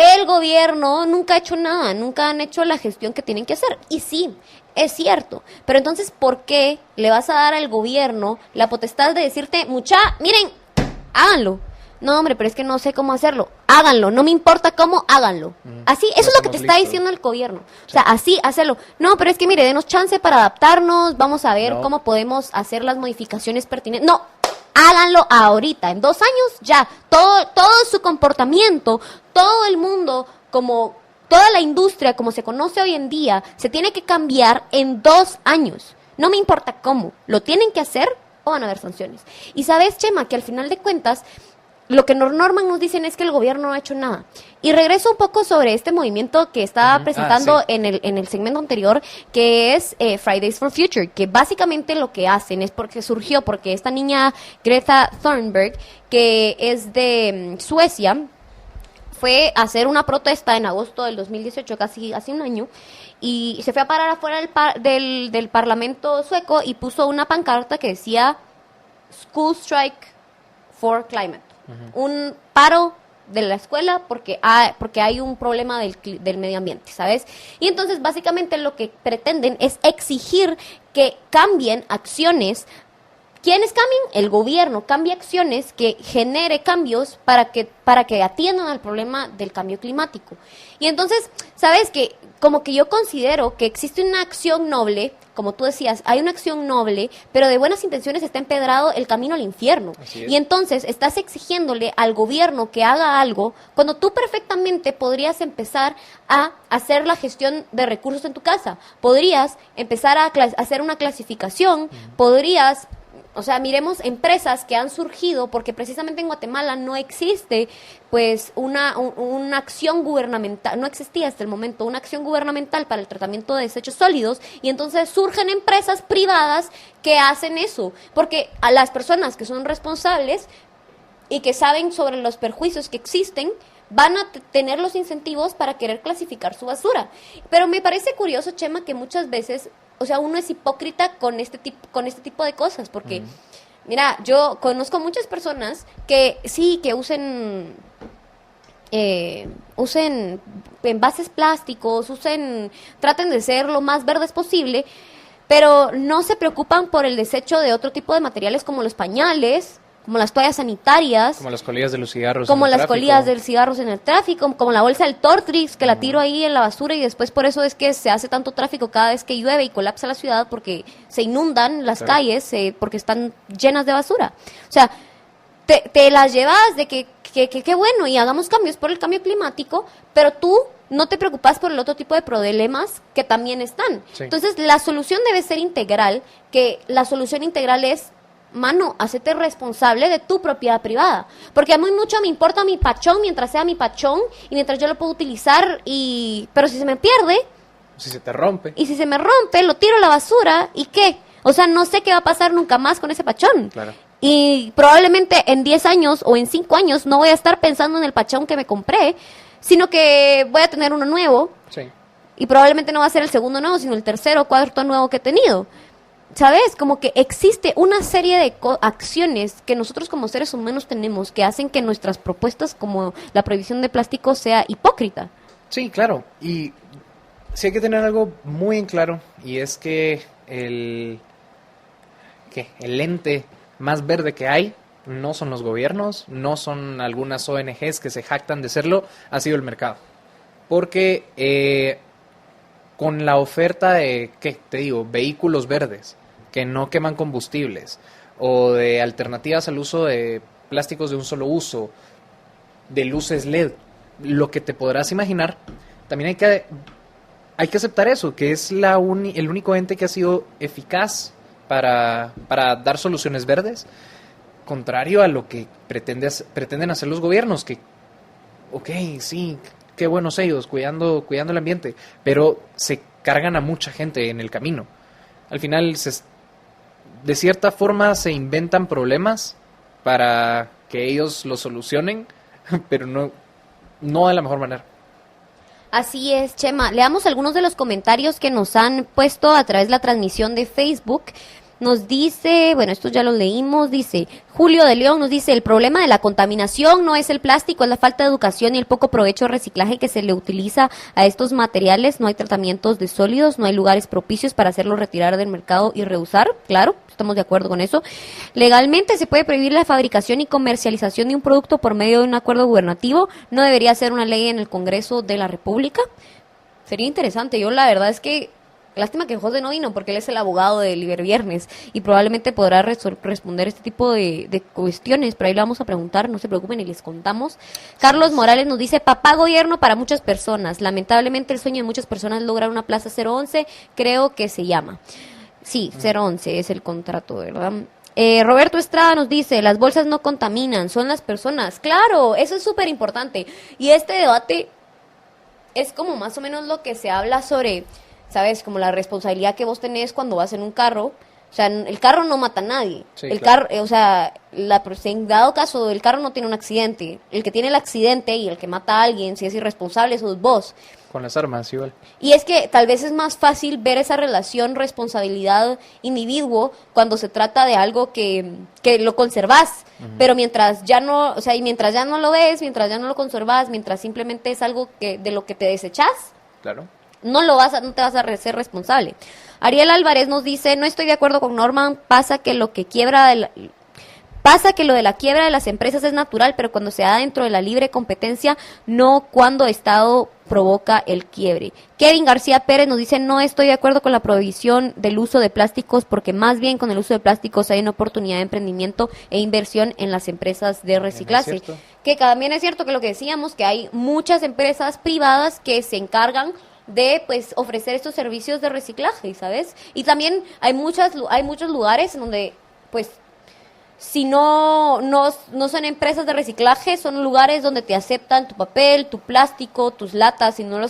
nunca ha hecho nada, nunca han hecho la gestión que tienen que hacer. Y sí, es cierto, pero entonces, ¿por qué le vas a dar al gobierno la potestad de decirte, miren, háganlo? No, hombre, pero es que no sé cómo hacerlo. Háganlo, no me importa cómo, háganlo. Así, eso es lo que te está diciendo el gobierno. O sea, así, hácelo. No, pero es que mire, denos chance para adaptarnos, vamos a ver cómo podemos hacer las modificaciones pertinentes. No, háganlo ahorita, en 2 años ya. Todo su comportamiento, todo el mundo, como toda la industria como se conoce hoy en día, se tiene que cambiar en 2 años. No me importa cómo, lo tienen que hacer o van a haber sanciones. Y sabes, Chema, que al final de cuentas, lo que Norman nos dicen es que el gobierno no ha hecho nada. Y regreso un poco sobre este movimiento que estaba presentando sí. en el segmento anterior, que es Fridays for Future, que básicamente lo que hacen es porque esta niña Greta Thunberg, que es de Suecia, fue a hacer una protesta en agosto del 2018, casi hace un año, y se fue a parar afuera del Parlamento sueco y puso una pancarta que decía School Strike for Climate. Un paro de la escuela porque hay un problema del medio ambiente, ¿sabes? Y entonces básicamente lo que pretenden es exigir que cambien acciones. ¿Quiénes cambien? El gobierno cambia acciones que genere cambios para que atiendan al problema del cambio climático. Y entonces, ¿sabes qué? Como que yo considero que existe una acción noble, como tú decías, hay una acción noble, pero de buenas intenciones está empedrado el camino al infierno. Y entonces estás exigiéndole al gobierno que haga algo cuando tú perfectamente podrías empezar a hacer la gestión de recursos en tu casa. Podrías empezar a hacer una clasificación, podrías... O sea, miremos empresas que han surgido porque precisamente en Guatemala no existe pues una acción gubernamental, no existía hasta el momento una acción gubernamental para el tratamiento de desechos sólidos, y entonces surgen empresas privadas que hacen eso, porque a las personas que son responsables y que saben sobre los perjuicios que existen van a tener los incentivos para querer clasificar su basura. Pero me parece curioso, Chema, que muchas veces, o sea, uno es hipócrita con este tipo de cosas, porque, mira, yo conozco muchas personas que sí, que usen envases plásticos, traten de ser lo más verdes posible, pero no se preocupan por el desecho de otro tipo de materiales como los pañales, como las toallas sanitarias, como las colillas de los cigarros, como en el las tráfico. colillas de cigarros en el tráfico, como la bolsa del Tortrix, que la tiro ahí en la basura, y después por eso es que se hace tanto tráfico cada vez que llueve y colapsa la ciudad, porque se inundan las calles porque están llenas de basura. O sea, te las llevas de que bueno, y hagamos cambios por el cambio climático, pero tú no te preocupas por el otro tipo de problemas que también están. Sí. Entonces, la solución debe ser integral, que la solución integral es, mano, hacete responsable de tu propiedad privada. Porque a mí mucho me importa mi pachón mientras sea mi pachón y mientras yo lo puedo utilizar, pero si se me pierde... Si se te rompe. Y si se me rompe, lo tiro a la basura, ¿y qué? O sea, no sé qué va a pasar nunca más con ese pachón. Claro. Y probablemente en 10 años o en 5 años no voy a estar pensando en el pachón que me compré, sino que voy a tener uno nuevo. Sí. Y probablemente no va a ser el segundo nuevo, sino el tercero o cuarto nuevo que he tenido. ¿Sabes? Como que existe una serie de acciones que nosotros como seres humanos tenemos que hacen que nuestras propuestas como la prohibición de plástico sea hipócrita. Sí, claro. Y sí hay que tener algo muy en claro, y es que el ente más verde que hay no son los gobiernos, no son algunas ONGs que se jactan de serlo, ha sido el mercado. Porque con la oferta de, ¿qué te digo? Vehículos verdes que no queman combustibles, o de alternativas al uso de plásticos de un solo uso, de luces LED, lo que te podrás imaginar, también hay que aceptar eso, que es el único ente que ha sido eficaz para dar soluciones verdes, contrario a lo que pretenden hacer los gobiernos, que, ok, sí, qué buenos ellos, cuidando el ambiente, pero se cargan a mucha gente en el camino. Al final, de cierta forma, se inventan problemas para que ellos los solucionen, pero no de la mejor manera. Así es, Chema. Leamos algunos de los comentarios que nos han puesto a través de la transmisión de Facebook. Nos dice, bueno, estos ya los leímos, dice Julio de León, nos dice, el problema de la contaminación no es el plástico, es la falta de educación y el poco provecho de reciclaje que se le utiliza a estos materiales. No hay tratamientos de sólidos, no hay lugares propicios para hacerlos retirar del mercado y reusar. Claro, estamos de acuerdo con eso. Legalmente se puede prohibir la fabricación y comercialización de un producto por medio de un acuerdo gubernativo. No debería ser una ley en el Congreso de la República. Sería interesante. Yo la verdad es que lástima que José no vino porque él es el abogado de Liber Viernes y probablemente podrá responder este tipo de cuestiones, pero ahí lo vamos a preguntar, no se preocupen y les contamos. Carlos Morales nos dice, papá gobierno para muchas personas. Lamentablemente el sueño de muchas personas es lograr una plaza 011, creo que se llama. Sí, 011 es el contrato, ¿verdad? Roberto Estrada nos dice, las bolsas no contaminan, son las personas. Claro, eso es súper importante. Y este debate es como más o menos lo que se habla sobre, ¿sabes? Como la responsabilidad que vos tenés cuando vas en un carro. O sea, el carro no mata a nadie. Sí, el claro. carro, o sea, en dado caso, el carro no tiene un accidente. El que tiene el accidente y el que mata a alguien, si es irresponsable, sos vos. Con las armas, igual. Y es que tal vez es más fácil ver esa relación responsabilidad-individuo cuando se trata de algo que lo conservás. Pero mientras ya no, o sea, y mientras ya no lo ves, mientras ya no lo conservás, mientras simplemente es algo de lo que te desechás, Claro. no te vas a ser responsable. Ariel Álvarez nos dice, no estoy de acuerdo con Norman, pasa que lo de la quiebra de las empresas es natural, pero cuando se da dentro de la libre competencia, no cuando Estado provoca el quiebre. Kevin García Pérez nos dice, no estoy de acuerdo con la prohibición del uso de plásticos, porque más bien con el uso de plásticos hay una oportunidad de emprendimiento e inversión en las empresas de reciclaje. Que también es cierto que lo que decíamos, que hay muchas empresas privadas que se encargan de pues ofrecer estos servicios de reciclaje, ¿sabes? Y también hay muchos lugares en donde pues si no son empresas de reciclaje, son lugares donde te aceptan tu papel, tu plástico, tus latas, si no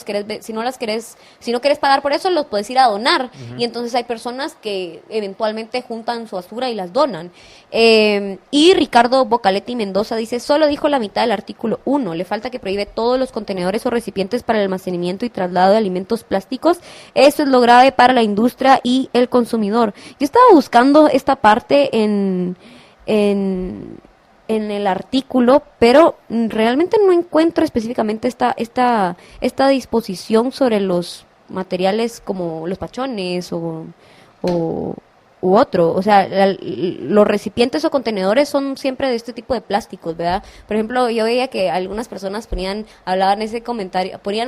quieres pagar por eso, los puedes ir a donar. Y entonces hay personas que eventualmente juntan su basura y las donan. Y Ricardo Bocaletti Mendoza dice, solo dijo la mitad del artículo 1, le falta que prohíbe todos los contenedores o recipientes para el almacenamiento y traslado de alimentos plásticos. Eso es lo grave para la industria y el consumidor. Yo estaba buscando esta parte en el artículo, pero realmente no encuentro específicamente esta disposición sobre los materiales como los pachones u otro. O sea, los recipientes o contenedores son siempre de este tipo de plásticos, ¿verdad? Por ejemplo, yo veía que algunas personas ponían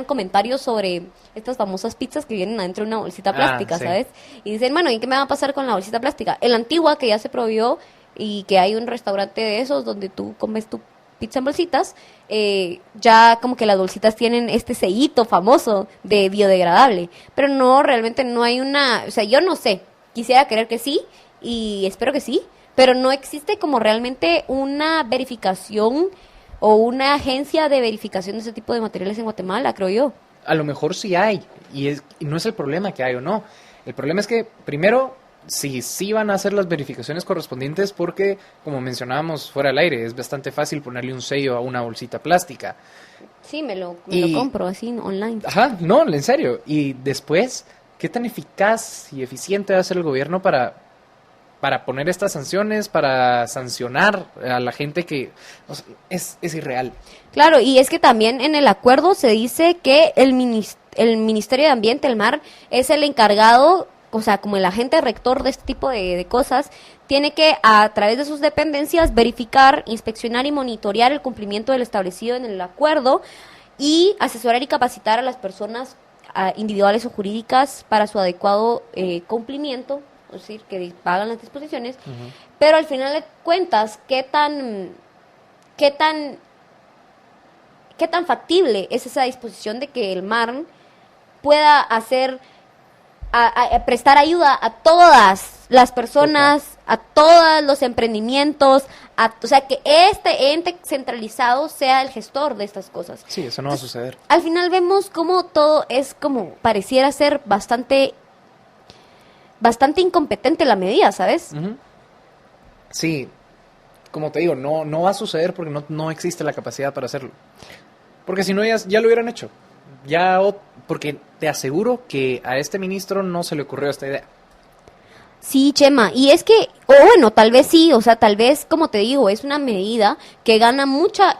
comentarios sobre estas famosas pizzas que vienen adentro de una bolsita plástica, sí. ¿sabes? Y dicen, bueno, ¿y qué me va a pasar con la bolsita plástica? En la Antigua, que ya se prohibió, y que hay un restaurante de esos donde tú comes tu pizza en bolsitas, ya como que las bolsitas tienen este sellito famoso de biodegradable, pero no, realmente no hay o sea, yo no sé, quisiera creer que sí, y espero que sí, pero no existe como realmente una verificación o una agencia de verificación de ese tipo de materiales en Guatemala, creo yo. A lo mejor sí hay, y no es el problema que hay o no. El problema es que, primero, sí van a hacer las verificaciones correspondientes porque, como mencionábamos fuera del aire, es bastante fácil ponerle un sello a una bolsita plástica. Sí, me lo compro así online. Ajá, no, en serio. Y después, ¿qué tan eficaz y eficiente va a ser el gobierno para poner estas sanciones, para sancionar a la gente que es irreal? Claro, y es que también en el acuerdo se dice que el Ministerio de Ambiente, el MAR, es el encargado, o sea, como el agente rector de este tipo de cosas, tiene que, a través de sus dependencias, verificar, inspeccionar y monitorear el cumplimiento del establecido en el acuerdo y asesorar y capacitar a las personas individuales o jurídicas para su adecuado cumplimiento, es decir, que pagan las disposiciones, pero al final de cuentas, ¿qué tan factible es esa disposición de que el MARN pueda hacer, prestar ayuda a todas las personas, a todos los emprendimientos, o sea, que este ente centralizado sea el gestor de estas cosas? Sí, eso no va a suceder. Al final vemos cómo todo es como, pareciera ser bastante incompetente la medida, ¿sabes? Sí, como te digo, no va a suceder porque no existe la capacidad para hacerlo. Porque si no, ya lo hubieran hecho. Porque te aseguro que a este ministro no se le ocurrió esta idea. Sí, Chema, y es que, bueno, tal vez sí, o sea, tal vez, como te digo, es una medida que gana mucha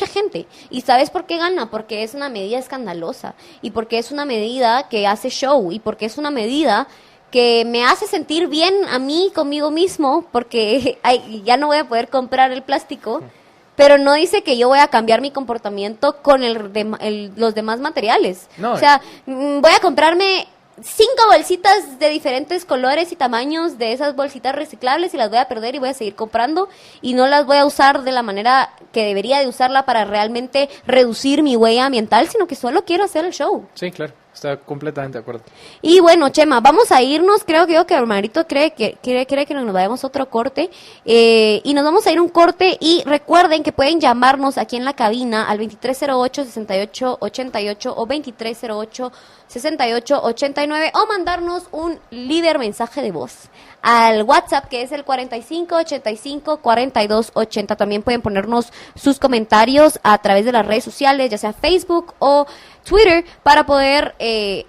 gente. ¿Y sabes por qué gana? Porque es una medida escandalosa, y porque es una medida que hace show, y porque es una medida que me hace sentir bien a mí, conmigo mismo, porque ya no voy a poder comprar el plástico, pero no dice que yo voy a cambiar mi comportamiento con los demás materiales. No, o sea, voy a comprarme 5 bolsitas de diferentes colores y tamaños de esas bolsitas reciclables y las voy a perder y voy a seguir comprando y no las voy a usar de la manera que debería de usarla para realmente reducir mi huella ambiental, sino que solo quiero hacer el show. Sí, claro, está completamente de acuerdo. Y bueno, Chema, vamos a irnos, creo que Marito cree que nos vayamos a otro corte, y nos vamos a ir a un corte, y recuerden que pueden llamarnos aquí en la cabina al 2308-6888 o 2308-6889 o mandarnos un líder mensaje de voz al WhatsApp, que es el 4585-4280. También pueden ponernos sus comentarios a través de las redes sociales, ya sea Facebook o Twitter, para poder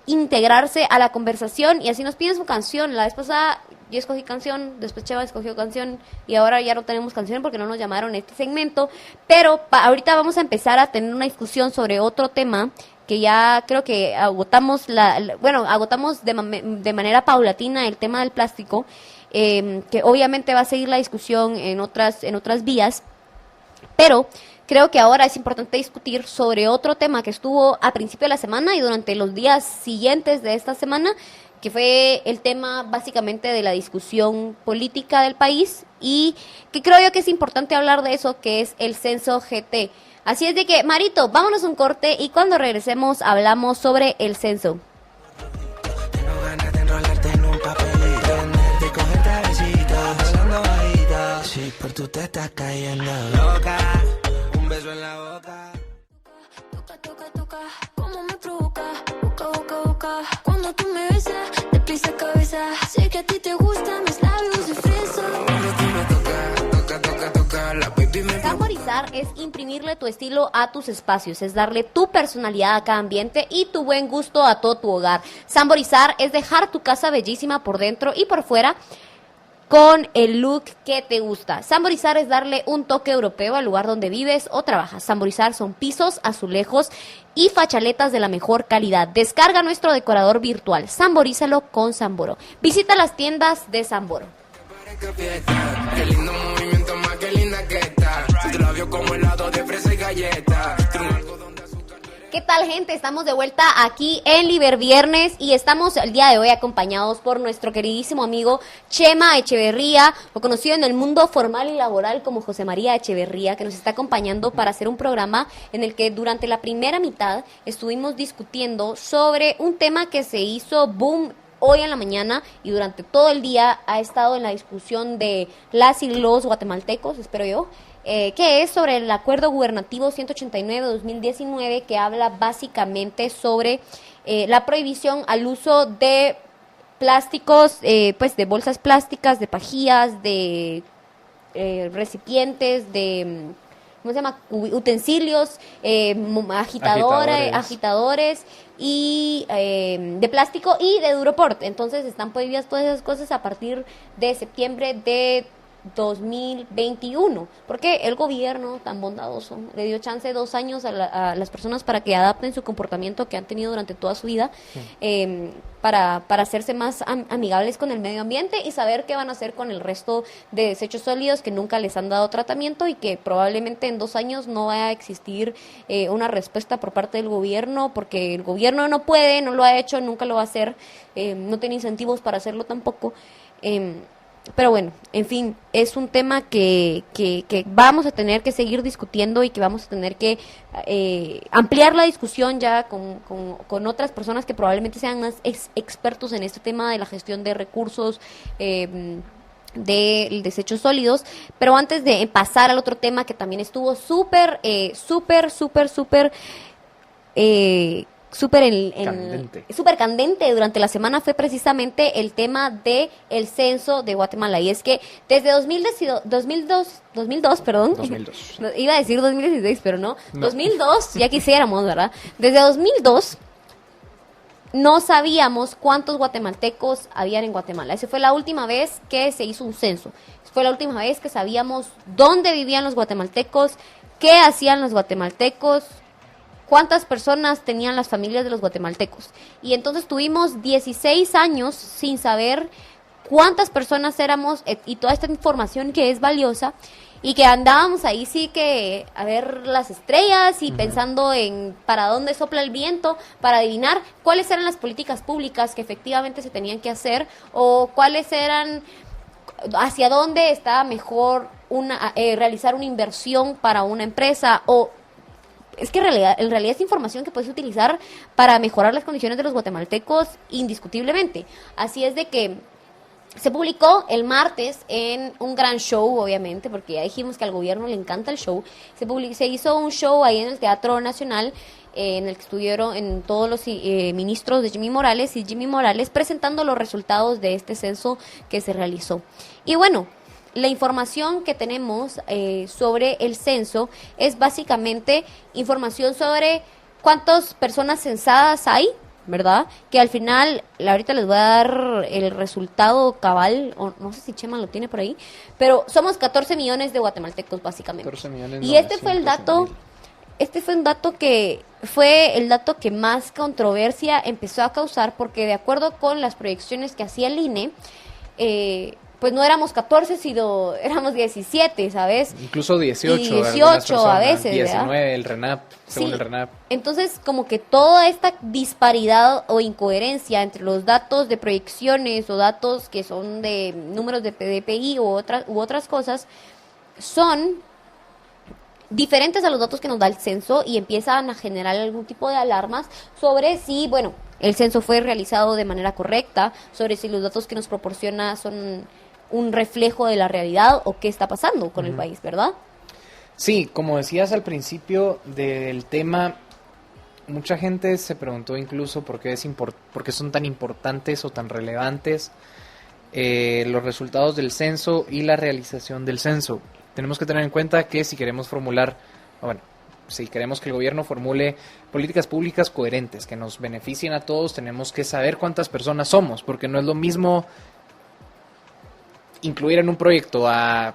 integrarse a la conversación, y así nos piden su canción. La vez pasada yo escogí canción, después Cheva escogió canción, y ahora ya no tenemos canción porque no nos llamaron este segmento, pero ahorita vamos a empezar a tener una discusión sobre otro tema que ya creo que agotamos de manera paulatina el tema del plástico, que obviamente va a seguir la discusión en otras vías, pero creo que ahora es importante discutir sobre otro tema que estuvo a principio de la semana y durante los días siguientes de esta semana, que fue el tema básicamente de la discusión política del país, y que creo yo que es importante hablar de eso, que es el censo GT. Así es de que, Marito, vámonos a un corte y cuando regresemos hablamos sobre el censo. Tengo ganas de enrolarte en un papelito, tenerte, cogerte a besitos, hablando bajito. Sí, por tú te estás cayendo loca, un beso en la boca. Toca, toca, toca, como me provoca. Boca, boca, boca, cuando tú me besas, de pies a cabeza. Sé que a ti te gustan mis labios de fresa. Cuando tú me tocas, toca, toca, toca, la baby me Samborizar es imprimirle tu estilo a tus espacios, es darle tu personalidad a cada ambiente y tu buen gusto a todo tu hogar. Samborizar es dejar tu casa bellísima por dentro y por fuera con el look que te gusta. Samborizar es darle un toque europeo al lugar donde vives o trabajas. Samborizar son pisos, azulejos y fachaletas de la mejor calidad. Descarga nuestro decorador virtual. Samborízalo con Samboro. Visita las tiendas de Samboro. Qué lindo movimiento, más que linda que está. Tu labio como helado de fresa y galleta. ¿Qué tal, gente? Estamos de vuelta aquí en Liberviernes y estamos el día de hoy acompañados por nuestro queridísimo amigo Chema Echeverría, o conocido en el mundo formal y laboral como José María Echeverría, que nos está acompañando para hacer un programa en el que durante la primera mitad estuvimos discutiendo sobre un tema que se hizo boom hoy en la mañana y durante todo el día ha estado en la discusión de las y los guatemaltecos, espero yo, que es sobre el Acuerdo Gubernativo 189-2019, que habla básicamente sobre la prohibición al uso de plásticos, pues de bolsas plásticas, de pajillas, de recipientes, de ¿cómo se llama? Utensilios, agitadores y de plástico y de Duroport. Entonces están prohibidas todas esas cosas a partir de septiembre de 2021, porque el gobierno tan bondadoso le dio chance de 2 años a las personas para que adapten su comportamiento que han tenido durante toda su vida, para hacerse más amigables con el medio ambiente y saber qué van a hacer con el resto de desechos sólidos que nunca les han dado tratamiento y que probablemente en 2 años no va a existir una respuesta por parte del gobierno, porque el gobierno no puede, no lo ha hecho, nunca lo va a hacer, no tiene incentivos para hacerlo tampoco. Pero bueno, en fin, es un tema que vamos a tener que seguir discutiendo y que vamos a tener que ampliar la discusión ya con otras personas que probablemente sean más expertos en este tema de la gestión de recursos, de desechos sólidos. Pero antes de pasar al otro tema que también estuvo súper candente durante la semana, fue precisamente el tema de el censo de Guatemala. Y es que desde 2002, iba a decir 2016, pero no. 2002, ya quisiéramos, ¿verdad? Desde 2002 no sabíamos cuántos guatemaltecos habían en Guatemala. Esa fue la última vez que se hizo un censo. Fue la última vez que sabíamos dónde vivían los guatemaltecos, qué hacían los guatemaltecos, cuántas personas tenían las familias de los guatemaltecos. Y entonces tuvimos 16 años sin saber cuántas personas éramos y toda esta información que es valiosa, y que andábamos ahí sí que a ver las estrellas y pensando en para dónde sopla el viento, para adivinar cuáles eran las políticas públicas que efectivamente se tenían que hacer, o cuáles eran, hacia dónde estaba mejor realizar una inversión para una empresa. O es que en realidad es información que puedes utilizar para mejorar las condiciones de los guatemaltecos indiscutiblemente. Así es de que se publicó el martes en un gran show, obviamente, porque ya dijimos que al gobierno le encanta el show. Se hizo un show ahí en el Teatro Nacional, en el que estuvieron todos los ministros de Jimmy Morales y Jimmy Morales presentando los resultados de este censo que se realizó. Y bueno, la información que tenemos sobre el censo es básicamente información sobre cuántas personas censadas hay, ¿verdad? Que al final, ahorita les voy a dar el resultado cabal, o no sé si Chema lo tiene por ahí, pero somos 14 millones de guatemaltecos básicamente. 14 millones. Y este fue el dato que fue el dato que más controversia empezó a causar, porque de acuerdo con las proyecciones que hacía el INE, pues no éramos 14, sino éramos 17, ¿sabes? Incluso 18. Y 18 a veces, 19, ¿verdad? el RENAP, según Sí. el RENAP. Entonces, como que toda esta disparidad o incoherencia entre los datos de proyecciones o datos que son de números de PDPI u otras cosas son diferentes a los datos que nos da el censo, y empiezan a generar algún tipo de alarmas sobre si, bueno, el censo fue realizado de manera correcta, sobre si los datos que nos proporciona son un reflejo de la realidad o qué está pasando con el país, ¿verdad? Sí, como decías al principio del tema, mucha gente se preguntó incluso por qué son tan importantes o tan relevantes los resultados del censo y la realización del censo. Tenemos que tener en cuenta que si queremos si queremos que el gobierno formule políticas públicas coherentes que nos beneficien a todos, tenemos que saber cuántas personas somos, porque no es lo mismo incluir en un proyecto a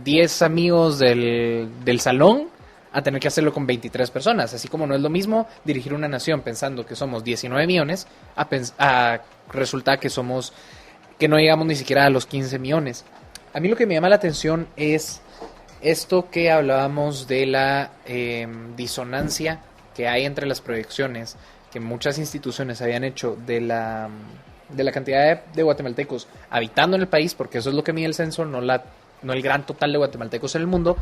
10 amigos del salón a tener que hacerlo con 23 personas, así como no es lo mismo dirigir una nación pensando que somos 19 millones a resultar que no llegamos ni siquiera a los 15 millones. A mí lo que me llama la atención es esto que hablábamos de la disonancia que hay entre las proyecciones que muchas instituciones habían hecho de la cantidad de guatemaltecos habitando en el país, porque eso es lo que mide el censo, no el gran total de guatemaltecos en el mundo.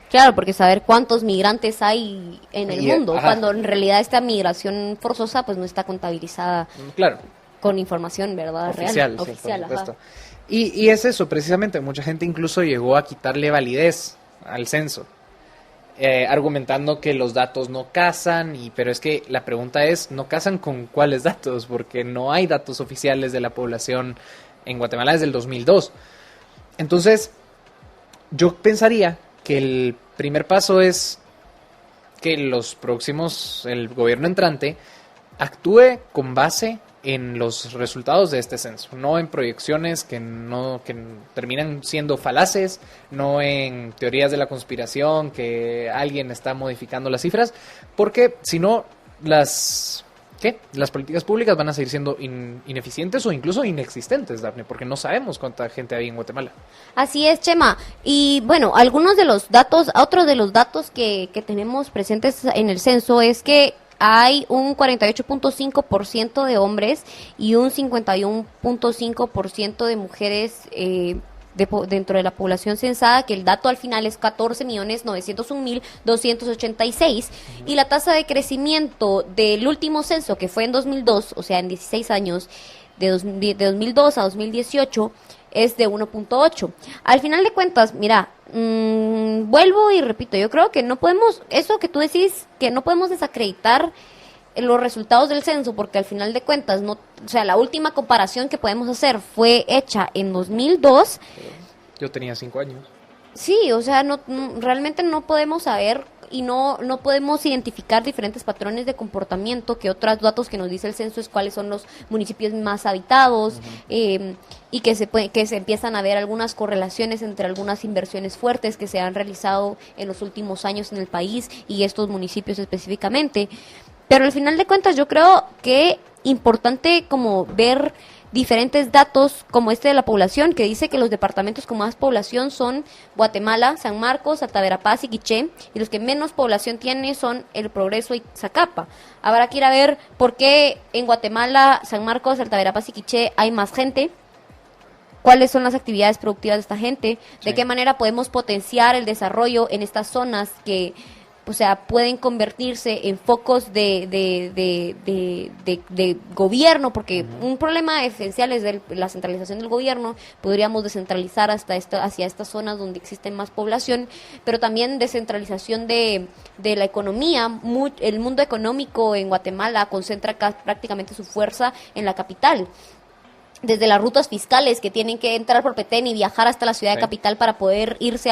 Claro, porque saber cuántos migrantes hay en el mundo, ajá, cuando en realidad esta migración forzosa pues no está contabilizada, claro, con información, ¿verdad? Oficial, real, sí, oficial, por ajá. supuesto. Y es eso, precisamente, mucha gente incluso llegó a quitarle validez al censo, argumentando que los datos no casan, pero es que la pregunta es, ¿no casan con cuáles datos? Porque no hay datos oficiales de la población en Guatemala desde el 2002. Entonces, yo pensaría que el primer paso es que el gobierno entrante actúe con base en los resultados de este censo, no en proyecciones que terminan siendo falaces, no en teorías de la conspiración que alguien está modificando las cifras, porque si no las políticas públicas van a seguir siendo ineficientes o incluso inexistentes, Dafne, porque no sabemos cuánta gente hay en Guatemala. Así es, Chema. Y bueno, otros de los datos que tenemos presentes en el censo es que hay un 48.5% de hombres y un 51.5% de mujeres dentro de la población censada, que el dato al final es 14.901.286, y la tasa de crecimiento del último censo, que fue en 2002, o sea, en 16 años, de 2002 a 2018, es de 1.8. Al final de cuentas, mira, vuelvo y repito, yo creo que no podemos, eso que tú decís, que no podemos desacreditar los resultados del censo, porque al final de cuentas, no, o sea, la última comparación que podemos hacer fue hecha en 2002. Yo tenía 5 años. Sí, o sea, realmente no podemos saber y no podemos identificar diferentes patrones de comportamiento, que otros datos que nos dice el censo es cuáles son los municipios más habitados, y que se empiezan a ver algunas correlaciones entre algunas inversiones fuertes que se han realizado en los últimos años en el país y estos municipios específicamente. Pero al final de cuentas yo creo que importante como ver diferentes datos como este de la población, que dice que los departamentos con más población son Guatemala, San Marcos, Alta Verapaz y Quiché, y los que menos población tiene son El Progreso y Zacapa. Habrá que ir a ver por qué en Guatemala, San Marcos, Alta Verapaz y Quiché hay más gente, cuáles son las actividades productivas de esta gente, de qué manera podemos potenciar el desarrollo en estas zonas que, o sea, pueden convertirse en focos de gobierno, porque un problema esencial es la centralización del gobierno. Podríamos descentralizar hacia estas zonas donde existe más población, pero también descentralización de la economía. El mundo económico en Guatemala concentra prácticamente su fuerza en la capital. Desde las rutas fiscales que tienen que entrar por Petén y viajar hasta la ciudad capital para poder irse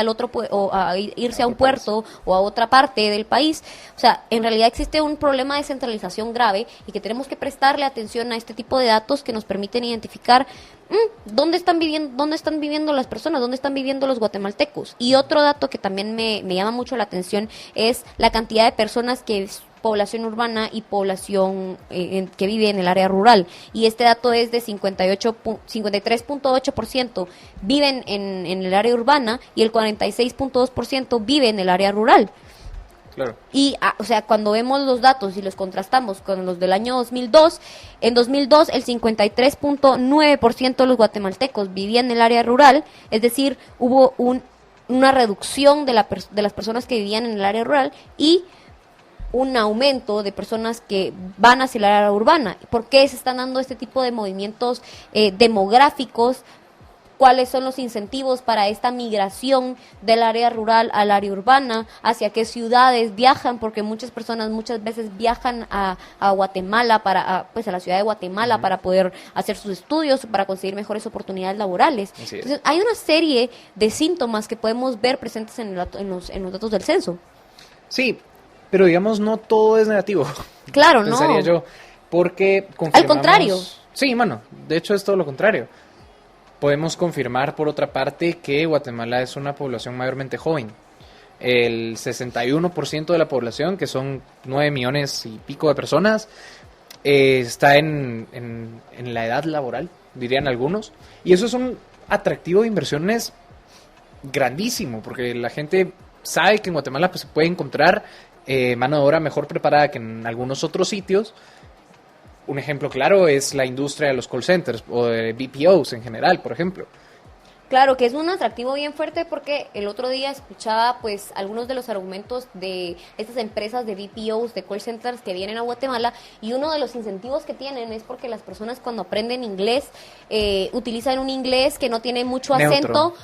irse a un puerto o a otra parte del país. O sea, en realidad existe un problema de centralización grave y que tenemos que prestarle atención a este tipo de datos que nos permiten identificar dónde están viviendo las personas, dónde están viviendo los guatemaltecos. Y otro dato que también me llama mucho la atención es la cantidad de personas que población urbana y población que vive en el área rural, y este dato es de 53.8% viven en el área urbana y el 46.2% vive en el área rural. Claro. Y, o sea, cuando vemos los datos y los contrastamos con los del año 2002, en 2002 el 53.9% de los guatemaltecos vivían en el área rural, es decir, hubo una reducción de las personas que vivían en el área rural y un aumento de personas que van hacia el área urbana. ¿Por qué se están dando este tipo de movimientos demográficos? ¿Cuáles son los incentivos para esta migración del área rural al área urbana? ¿Hacia qué ciudades viajan? Porque muchas personas muchas veces viajan a Guatemala, a la ciudad de Guatemala, para poder hacer sus estudios, para conseguir mejores oportunidades laborales. Entonces, hay una serie de síntomas que podemos ver presentes en los datos del censo. Sí, pero digamos, no todo es negativo. Claro, pensaría yo, porque confirmamos... Al contrario. Sí, mano, de hecho es todo lo contrario. Podemos confirmar, por otra parte, que Guatemala es una población mayormente joven. El 61% de la población, que son 9 millones y pico de personas, está en la edad laboral, dirían algunos. Y eso es un atractivo de inversiones grandísimo, porque la gente sabe que en Guatemala pues, se puede encontrar mano de obra mejor preparada que en algunos otros sitios. Un ejemplo claro es la industria de los call centers o de BPOs en general, por ejemplo. Claro, que es un atractivo bien fuerte, porque el otro día escuchaba pues algunos de los argumentos de estas empresas de BPOs, de call centers que vienen a Guatemala, y uno de los incentivos que tienen es porque las personas cuando aprenden inglés utilizan un inglés que no tiene mucho acento,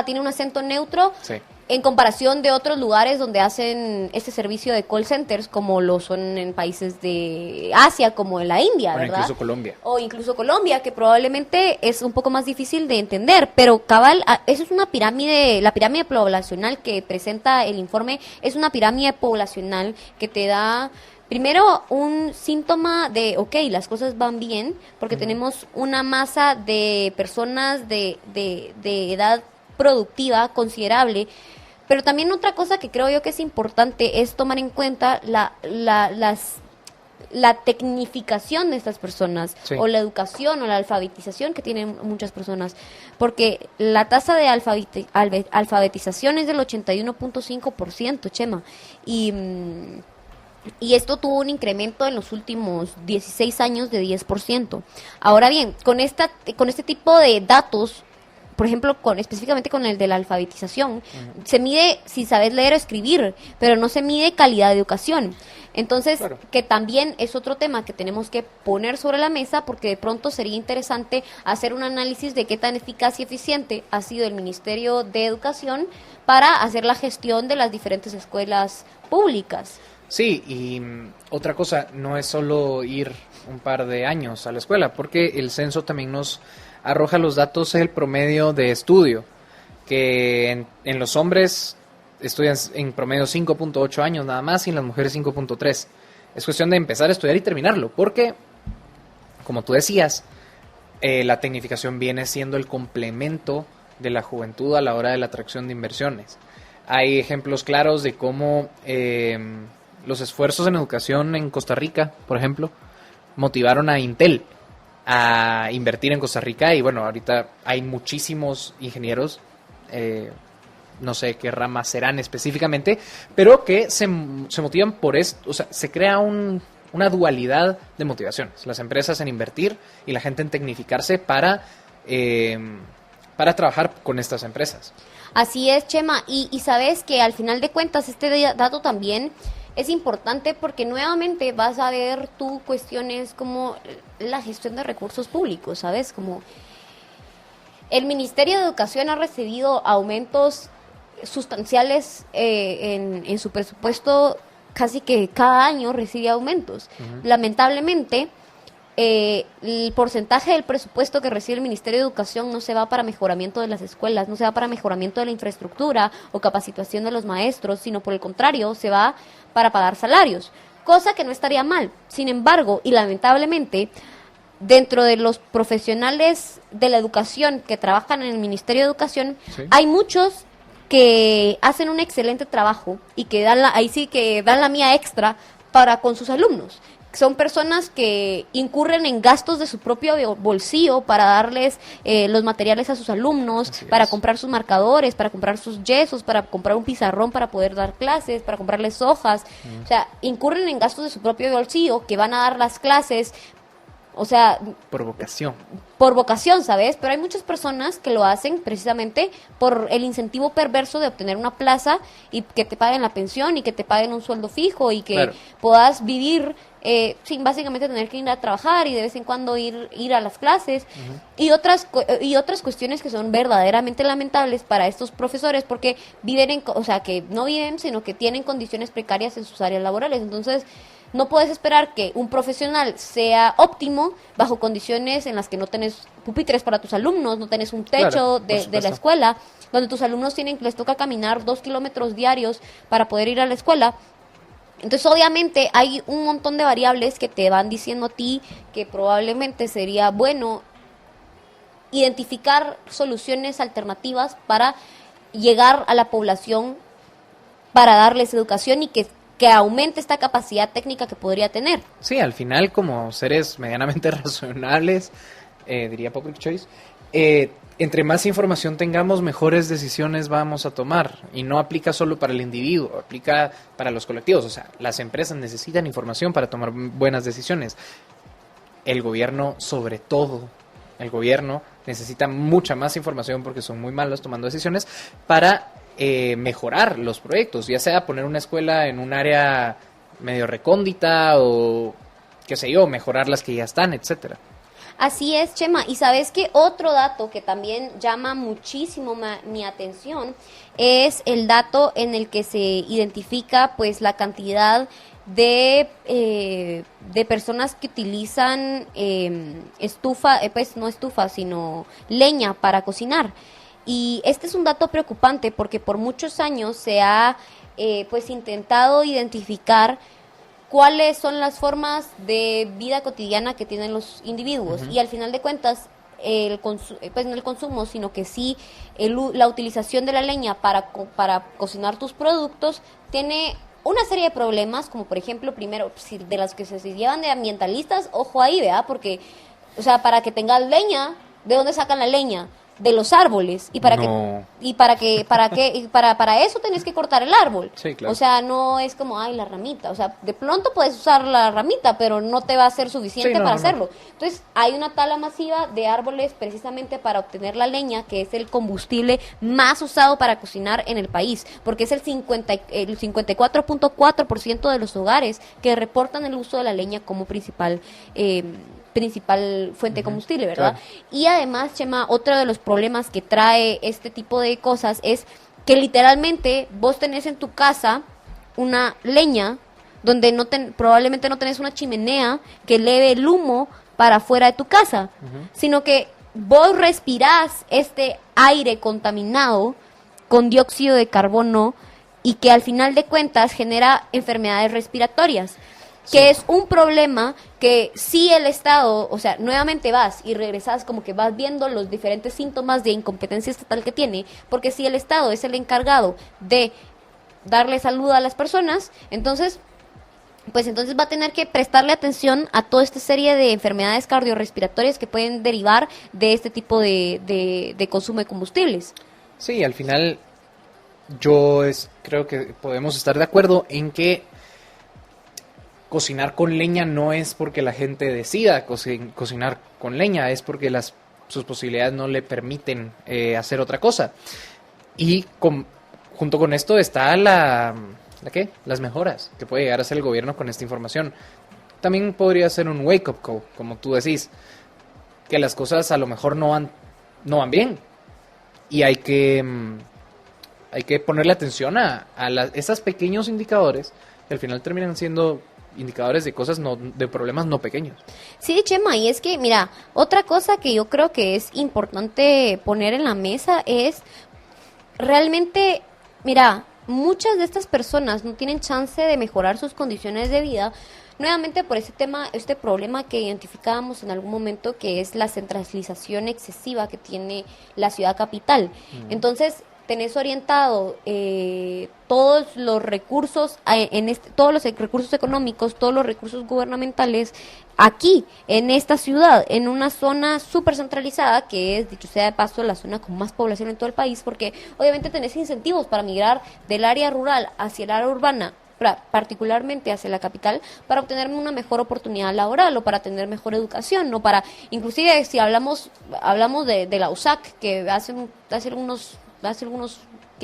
tiene un acento neutro. Sí. En comparación de otros lugares donde hacen este servicio de call centers, como lo son en países de Asia, como en la India, ¿verdad? Incluso Colombia. O incluso Colombia, que probablemente es un poco más difícil de entender, pero cabal, eso es una pirámide, la pirámide poblacional que presenta el informe es una pirámide poblacional que te da Primero, un síntoma de, ok, las cosas van bien, porque tenemos una masa de personas de edad productiva considerable, pero también otra cosa que creo yo que es importante es tomar en cuenta la tecnificación de estas personas, Sí. o la educación o la alfabetización que tienen muchas personas, porque la tasa de alfabetización es del 81.5%, Chema, y esto tuvo un incremento en los últimos 16 años de 10%. Ahora bien, con este tipo de datos, por ejemplo, específicamente con el de la alfabetización, se mide si sabes leer o escribir, pero no se mide calidad de educación. Entonces, Claro. que también es otro tema que tenemos que poner sobre la mesa, porque de pronto sería interesante hacer un análisis de qué tan eficaz y eficiente ha sido el Ministerio de Educación para hacer la gestión de las diferentes escuelas públicas. Sí, y otra cosa, no es solo ir un par de años a la escuela, porque el censo también nos arroja los datos del promedio de estudio, que en los hombres estudian en promedio 5.8 años nada más y en las mujeres 5.3. Es cuestión de empezar a estudiar y terminarlo, porque, como tú decías, la tecnificación viene siendo el complemento de la juventud a la hora de la atracción de inversiones. Hay ejemplos claros de cómo los esfuerzos en educación en Costa Rica, por ejemplo, motivaron a Intel a invertir en Costa Rica, y bueno, ahorita hay muchísimos ingenieros, no sé qué ramas serán específicamente, pero que se motivan por esto. O sea, se crea una dualidad de motivaciones, las empresas en invertir y la gente en tecnificarse para trabajar con estas empresas. Así es, Chema, y sabes que al final de cuentas este dato también es importante, porque nuevamente vas a ver tú cuestiones como la gestión de recursos públicos, ¿sabes? Como el Ministerio de Educación ha recibido aumentos sustanciales en su presupuesto, casi que cada año recibe aumentos. Lamentablemente, el porcentaje del presupuesto que recibe el Ministerio de Educación no se va para mejoramiento de las escuelas, no se va para mejoramiento de la infraestructura o capacitación de los maestros, sino por el contrario, se va para pagar salarios, cosa que no estaría mal. Sin embargo, y lamentablemente, dentro de los profesionales de la educación que trabajan en el Ministerio de Educación, Sí. hay muchos que hacen un excelente trabajo y que dan la mía extra para con sus alumnos. Son personas que incurren en gastos de su propio bolsillo para darles los materiales a sus alumnos, Así para es. comprar sus marcadores, para comprar sus yesos, para comprar un pizarrón para poder dar clases, para comprarles hojas. O sea, incurren en gastos de su propio bolsillo que van a dar las clases. O sea, Por vocación. por vocación, ¿sabes? Pero hay muchas personas que lo hacen precisamente por el incentivo perverso de obtener una plaza y que te paguen la pensión y que te paguen un sueldo fijo y que Claro. puedas vivir sin básicamente tener que ir a trabajar y de vez en cuando ir a las clases y otras cuestiones que son verdaderamente lamentables para estos profesores, porque que no viven, sino que tienen condiciones precarias en sus áreas laborales. Entonces, no puedes esperar que un profesional sea óptimo bajo condiciones en las que no tenés pupitres para tus alumnos, no tenés un techo Claro, por de la supuesto. escuela, donde tus alumnos les toca caminar 2 kilómetros diarios para poder ir a la escuela. Entonces, obviamente, hay un montón de variables que te van diciendo a ti que probablemente sería bueno identificar soluciones alternativas para llegar a la población, para darles educación y que aumente esta capacidad técnica que podría tener. Sí, al final, como seres medianamente razonables, diría Public Choice, entre más información tengamos, mejores decisiones vamos a tomar. Y no aplica solo para el individuo, aplica para los colectivos. O sea, las empresas necesitan información para tomar buenas decisiones. El gobierno, sobre todo, el gobierno necesita mucha más información porque son muy malos tomando decisiones para mejorar los proyectos, ya sea poner una escuela en un área medio recóndita o, qué sé yo, mejorar las que ya están, etcétera. Así es, Chema. Y sabes que otro dato que también llama muchísimo mi atención es el dato en el que se identifica pues la cantidad de personas que utilizan no estufa, sino leña para cocinar. Y este es un dato preocupante porque por muchos años se ha pues intentado identificar cuáles son las formas de vida cotidiana que tienen los individuos. Y al final de cuentas, pues no el consumo, sino que sí la utilización de la leña para cocinar tus productos tiene una serie de problemas, como por ejemplo, primero, si de las que se llevan de ambientalistas, ojo ahí, ¿verdad? Porque, o sea, para que tengas leña, ¿de dónde sacan la leña? De los árboles. Y para eso tenés que cortar el árbol. Sí, claro. O sea, no es como, ay, la ramita. O sea, de pronto puedes usar la ramita, pero no te va a ser suficiente para hacerlo. Entonces, hay una tala masiva de árboles precisamente para obtener la leña, que es el combustible más usado para cocinar en el país, porque es el 54.4% de los hogares que reportan el uso de la leña como principal fuente de combustible, ¿verdad? Claro. Y además, Chema, otro de los problemas que trae este tipo de cosas es que literalmente vos tenés en tu casa una leña donde probablemente no tenés una chimenea que eleve el humo para afuera de tu casa, sino que vos respirás este aire contaminado con dióxido de carbono y que al final de cuentas genera enfermedades respiratorias. Que es un problema que si el Estado, o sea, nuevamente vas y regresas como que vas viendo los diferentes síntomas de incompetencia estatal que tiene, porque si el Estado es el encargado de darle salud a las personas, entonces va a tener que prestarle atención a toda esta serie de enfermedades cardiorrespiratorias que pueden derivar de este tipo de consumo de combustibles. Sí, al final creo que podemos estar de acuerdo en que cocinar con leña no es porque la gente decida cocinar con leña, es porque sus posibilidades no le permiten hacer otra cosa. Y junto con esto está las mejoras que puede llegar a hacer el gobierno con esta información. También podría ser un wake-up call, como tú decís, que las cosas a lo mejor no van bien. Y hay que ponerle atención a esos pequeños indicadores que al final terminan siendo indicadores de cosas de problemas no pequeños. Sí, Chema, y es que, mira, otra cosa que yo creo que es importante poner en la mesa es realmente, mira, muchas de estas personas no tienen chance de mejorar sus condiciones de vida, nuevamente por este problema que identificábamos en algún momento, que es la centralización excesiva que tiene la ciudad capital. Entonces, tenés orientado todos los recursos todos los recursos económicos, todos los recursos gubernamentales aquí, en esta ciudad, en una zona súper centralizada, que es, dicho sea de paso, la zona con más población en todo el país, porque obviamente tenés incentivos para migrar del área rural hacia el área urbana, particularmente hacia la capital, para obtener una mejor oportunidad laboral o para tener mejor educación, o para, inclusive si hablamos de la USAC, que hace algunos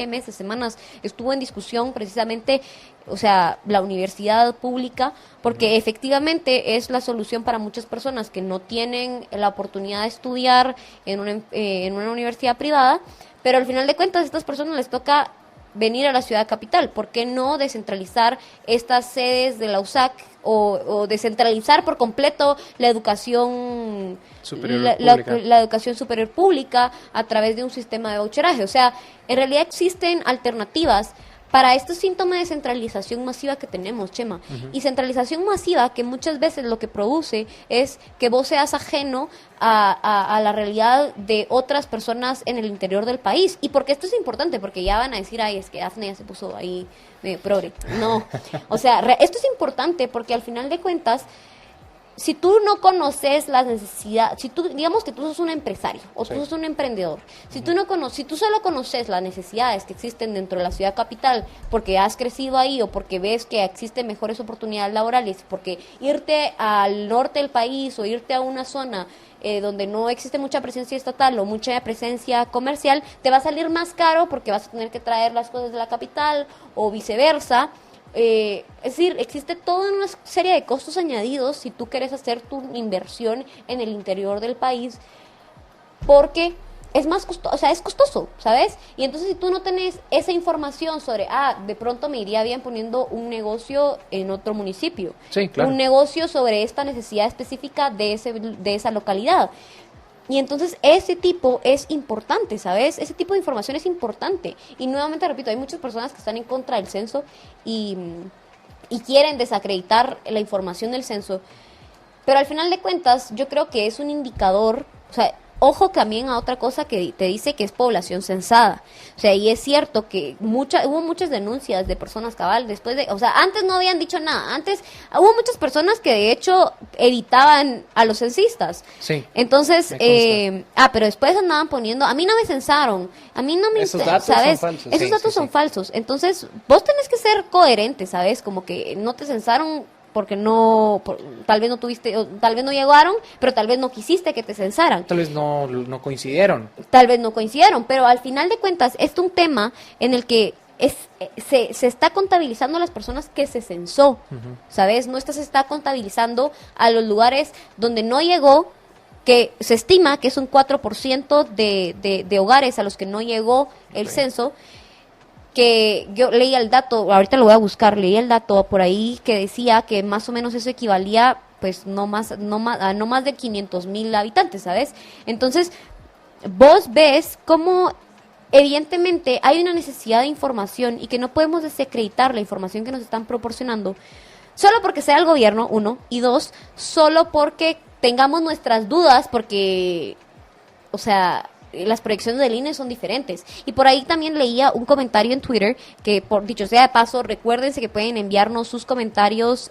meses, semanas, estuvo en discusión precisamente, o sea, la universidad pública, porque efectivamente es la solución para muchas personas que no tienen la oportunidad de estudiar en una universidad privada, pero al final de cuentas a estas personas les toca venir a la ciudad capital. ¿Por qué no descentralizar estas sedes de la USAC o descentralizar por completo la educación superior la educación superior pública a través de un sistema de voucheraje? O sea, en realidad existen alternativas para estos síntomas de centralización masiva que tenemos, Chema. Y centralización masiva que muchas veces lo que produce es que vos seas ajeno a la realidad de otras personas en el interior del país. Y porque esto es importante, porque ya van a decir, ay, es que Afne ya se puso ahí progre. No, o sea, esto es importante porque al final de cuentas, si tú no conoces las necesidades, digamos que tú sos un empresario o tú sos un emprendedor, si tú solo conoces las necesidades que existen dentro de la ciudad capital porque has crecido ahí o porque ves que existen mejores oportunidades laborales, porque irte al norte del país o irte a una zona donde no existe mucha presencia estatal o mucha presencia comercial, te va a salir más caro porque vas a tener que traer las cosas de la capital o viceversa. Es decir, existe toda una serie de costos añadidos si tú quieres hacer tu inversión en el interior del país, porque es más costoso, o sea, es costoso, ¿sabes? Y entonces si tú no tenés esa información sobre, de pronto me iría bien poniendo un negocio en otro municipio, sí, claro, un negocio sobre esta necesidad específica de esa localidad. Y entonces ese tipo es importante, ¿sabes? Ese tipo de información es importante. Y nuevamente repito, hay muchas personas que están en contra del censo y y quieren desacreditar la información del censo, pero al final de cuentas yo creo que es un indicador, o sea, ojo también a otra cosa que te dice que es población censada. O sea, y es cierto que hubo muchas denuncias de personas cabal después de, o sea, antes no habían dicho nada. Antes hubo muchas personas que de hecho evitaban a los censistas. Sí. Entonces, pero después andaban poniendo, a mí no me censaron, a mí no me, esos datos ¿sabes? son falsos. Esos datos son falsos. Entonces, vos tenés que ser coherente, ¿sabes? Como que no te censaron porque tal vez no tuviste, o tal vez no llegaron, pero tal vez no quisiste que te censaran. Tal vez no coincidieron. Tal vez no coincidieron, pero al final de cuentas es un tema en el que se está contabilizando a las personas que se censó, ¿sabes? No se está contabilizando a los lugares donde no llegó, que se estima que es un 4% de hogares a los que no llegó el censo. Que yo leí el dato, ahorita lo voy a buscar, leí el dato por ahí que decía que más o menos eso equivalía pues no más de 500,000 habitantes, ¿sabes? Entonces, vos ves cómo evidentemente hay una necesidad de información y que no podemos desacreditar la información que nos están proporcionando solo porque sea el gobierno, uno, y dos, solo porque tengamos nuestras dudas, porque, o sea, las proyecciones del INE son diferentes. Y por ahí también leía un comentario en Twitter, que por dicho sea de paso, recuérdense que pueden enviarnos sus comentarios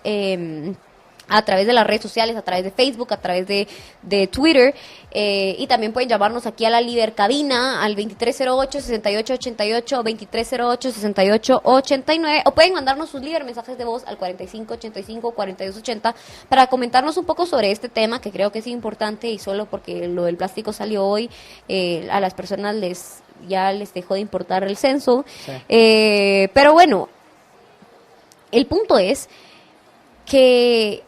a través de las redes sociales, a través de Facebook, a través de Twitter, y también pueden llamarnos aquí a la Libercabina al 2308-6888 o 2308-6889, o pueden mandarnos sus mensajes de voz al 4585-4280 para comentarnos un poco sobre este tema que creo que es importante, y solo porque lo del plástico salió hoy, a las personas ya les dejó de importar el censo. Sí. Pero bueno, el punto es que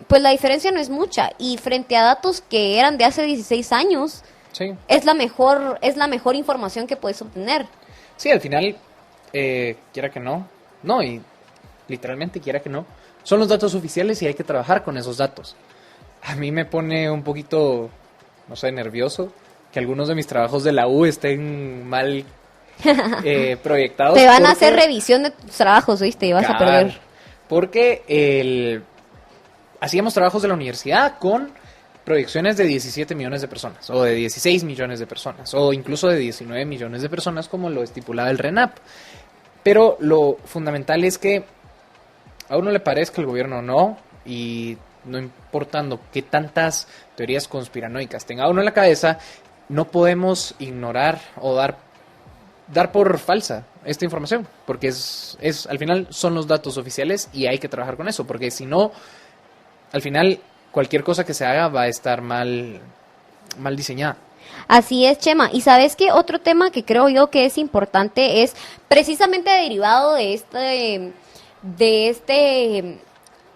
pues la diferencia no es mucha, y frente a datos que eran de hace 16 años, sí, es la mejor información que puedes obtener. Sí, al final, quiera que no, y literalmente quiera que no, son los datos oficiales y hay que trabajar con esos datos. A mí me pone un poquito, no sé, nervioso que algunos de mis trabajos de la U estén mal proyectados. Te van a hacer revisión de tus trabajos, ¿viste? Y vas a perder. Porque hacíamos trabajos de la universidad con proyecciones de 17 millones de personas, o de 16 millones de personas, o incluso de 19 millones de personas, como lo estipulaba el RENAP. Pero lo fundamental es que a uno le parezca el gobierno o no, y no importando qué tantas teorías conspiranoicas tenga uno en la cabeza, no podemos ignorar o dar por falsa esta información, porque es al final son los datos oficiales y hay que trabajar con eso, porque si no, al final cualquier cosa que se haga va a estar mal diseñada. Así es, Chema. Y sabes que otro tema que creo yo que es importante es precisamente derivado de este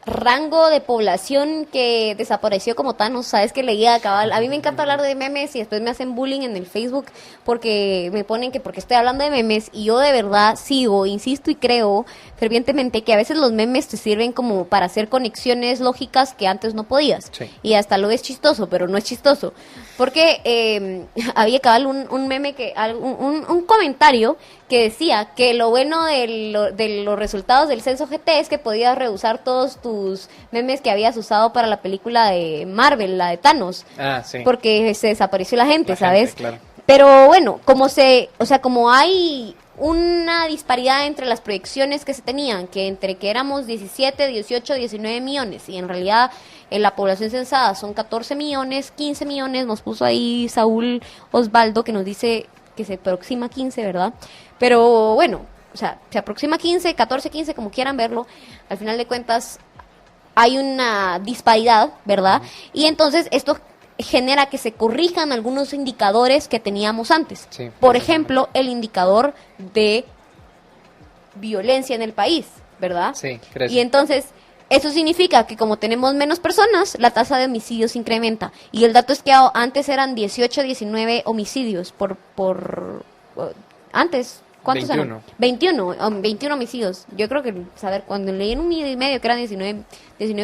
rango de población que desapareció como Thanos. Sabes que leía cabal. A mí me encanta hablar de memes y después me hacen bullying en el Facebook porque me ponen que porque estoy hablando de memes, y yo de verdad sigo, insisto y creo fervientemente que a veces los memes te sirven como para hacer conexiones lógicas que antes no podías. Sí. Y hasta lo ves chistoso, pero no es chistoso. Porque había cabal un meme, un comentario que decía que lo bueno de los resultados del censo GT es que podías reusar todos tus memes que habías usado para la película de Marvel, la de Thanos. Ah, sí. Porque se desapareció la gente, ¿sabes? Claro. Pero bueno, como hay una disparidad entre las proyecciones que se tenían, que entre que éramos 17, 18, 19 millones, y en realidad en la población censada son 14 millones, 15 millones, nos puso ahí Saúl Osvaldo, que nos dice que se aproxima 15, ¿verdad? Pero bueno, o sea, se aproxima 15, 14, 15, como quieran verlo, al final de cuentas hay una disparidad, ¿verdad? Y entonces esto genera que se corrijan algunos indicadores que teníamos antes. Sí, por ejemplo, el indicador de violencia en el país, ¿verdad? Sí, crece. Y entonces, eso significa que como tenemos menos personas, la tasa de homicidios incrementa. Y el dato es que antes eran 18, 19 homicidios por antes. ¿Cuántos 21. eran? 21 homicidios. Yo creo que, saber, cuando leí en un video y medio que eran 19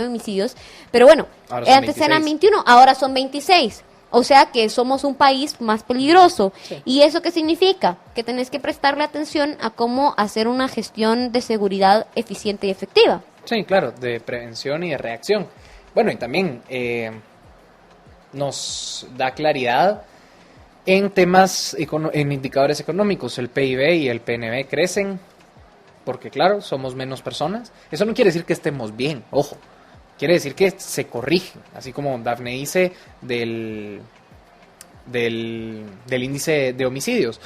homicidios, pero bueno, antes 26. Eran 21, ahora son 26. O sea que somos un país más peligroso. Sí. ¿Y eso qué significa? Que tenés que prestarle atención a cómo hacer una gestión de seguridad eficiente y efectiva. Sí, claro, de prevención y de reacción. Bueno, y también nos da claridad en temas, en indicadores económicos. El PIB y el PNB crecen porque, claro, somos menos personas. Eso no quiere decir que estemos bien, ojo. Quiere decir que se corrigen, así como Dafne dice del índice de homicidios.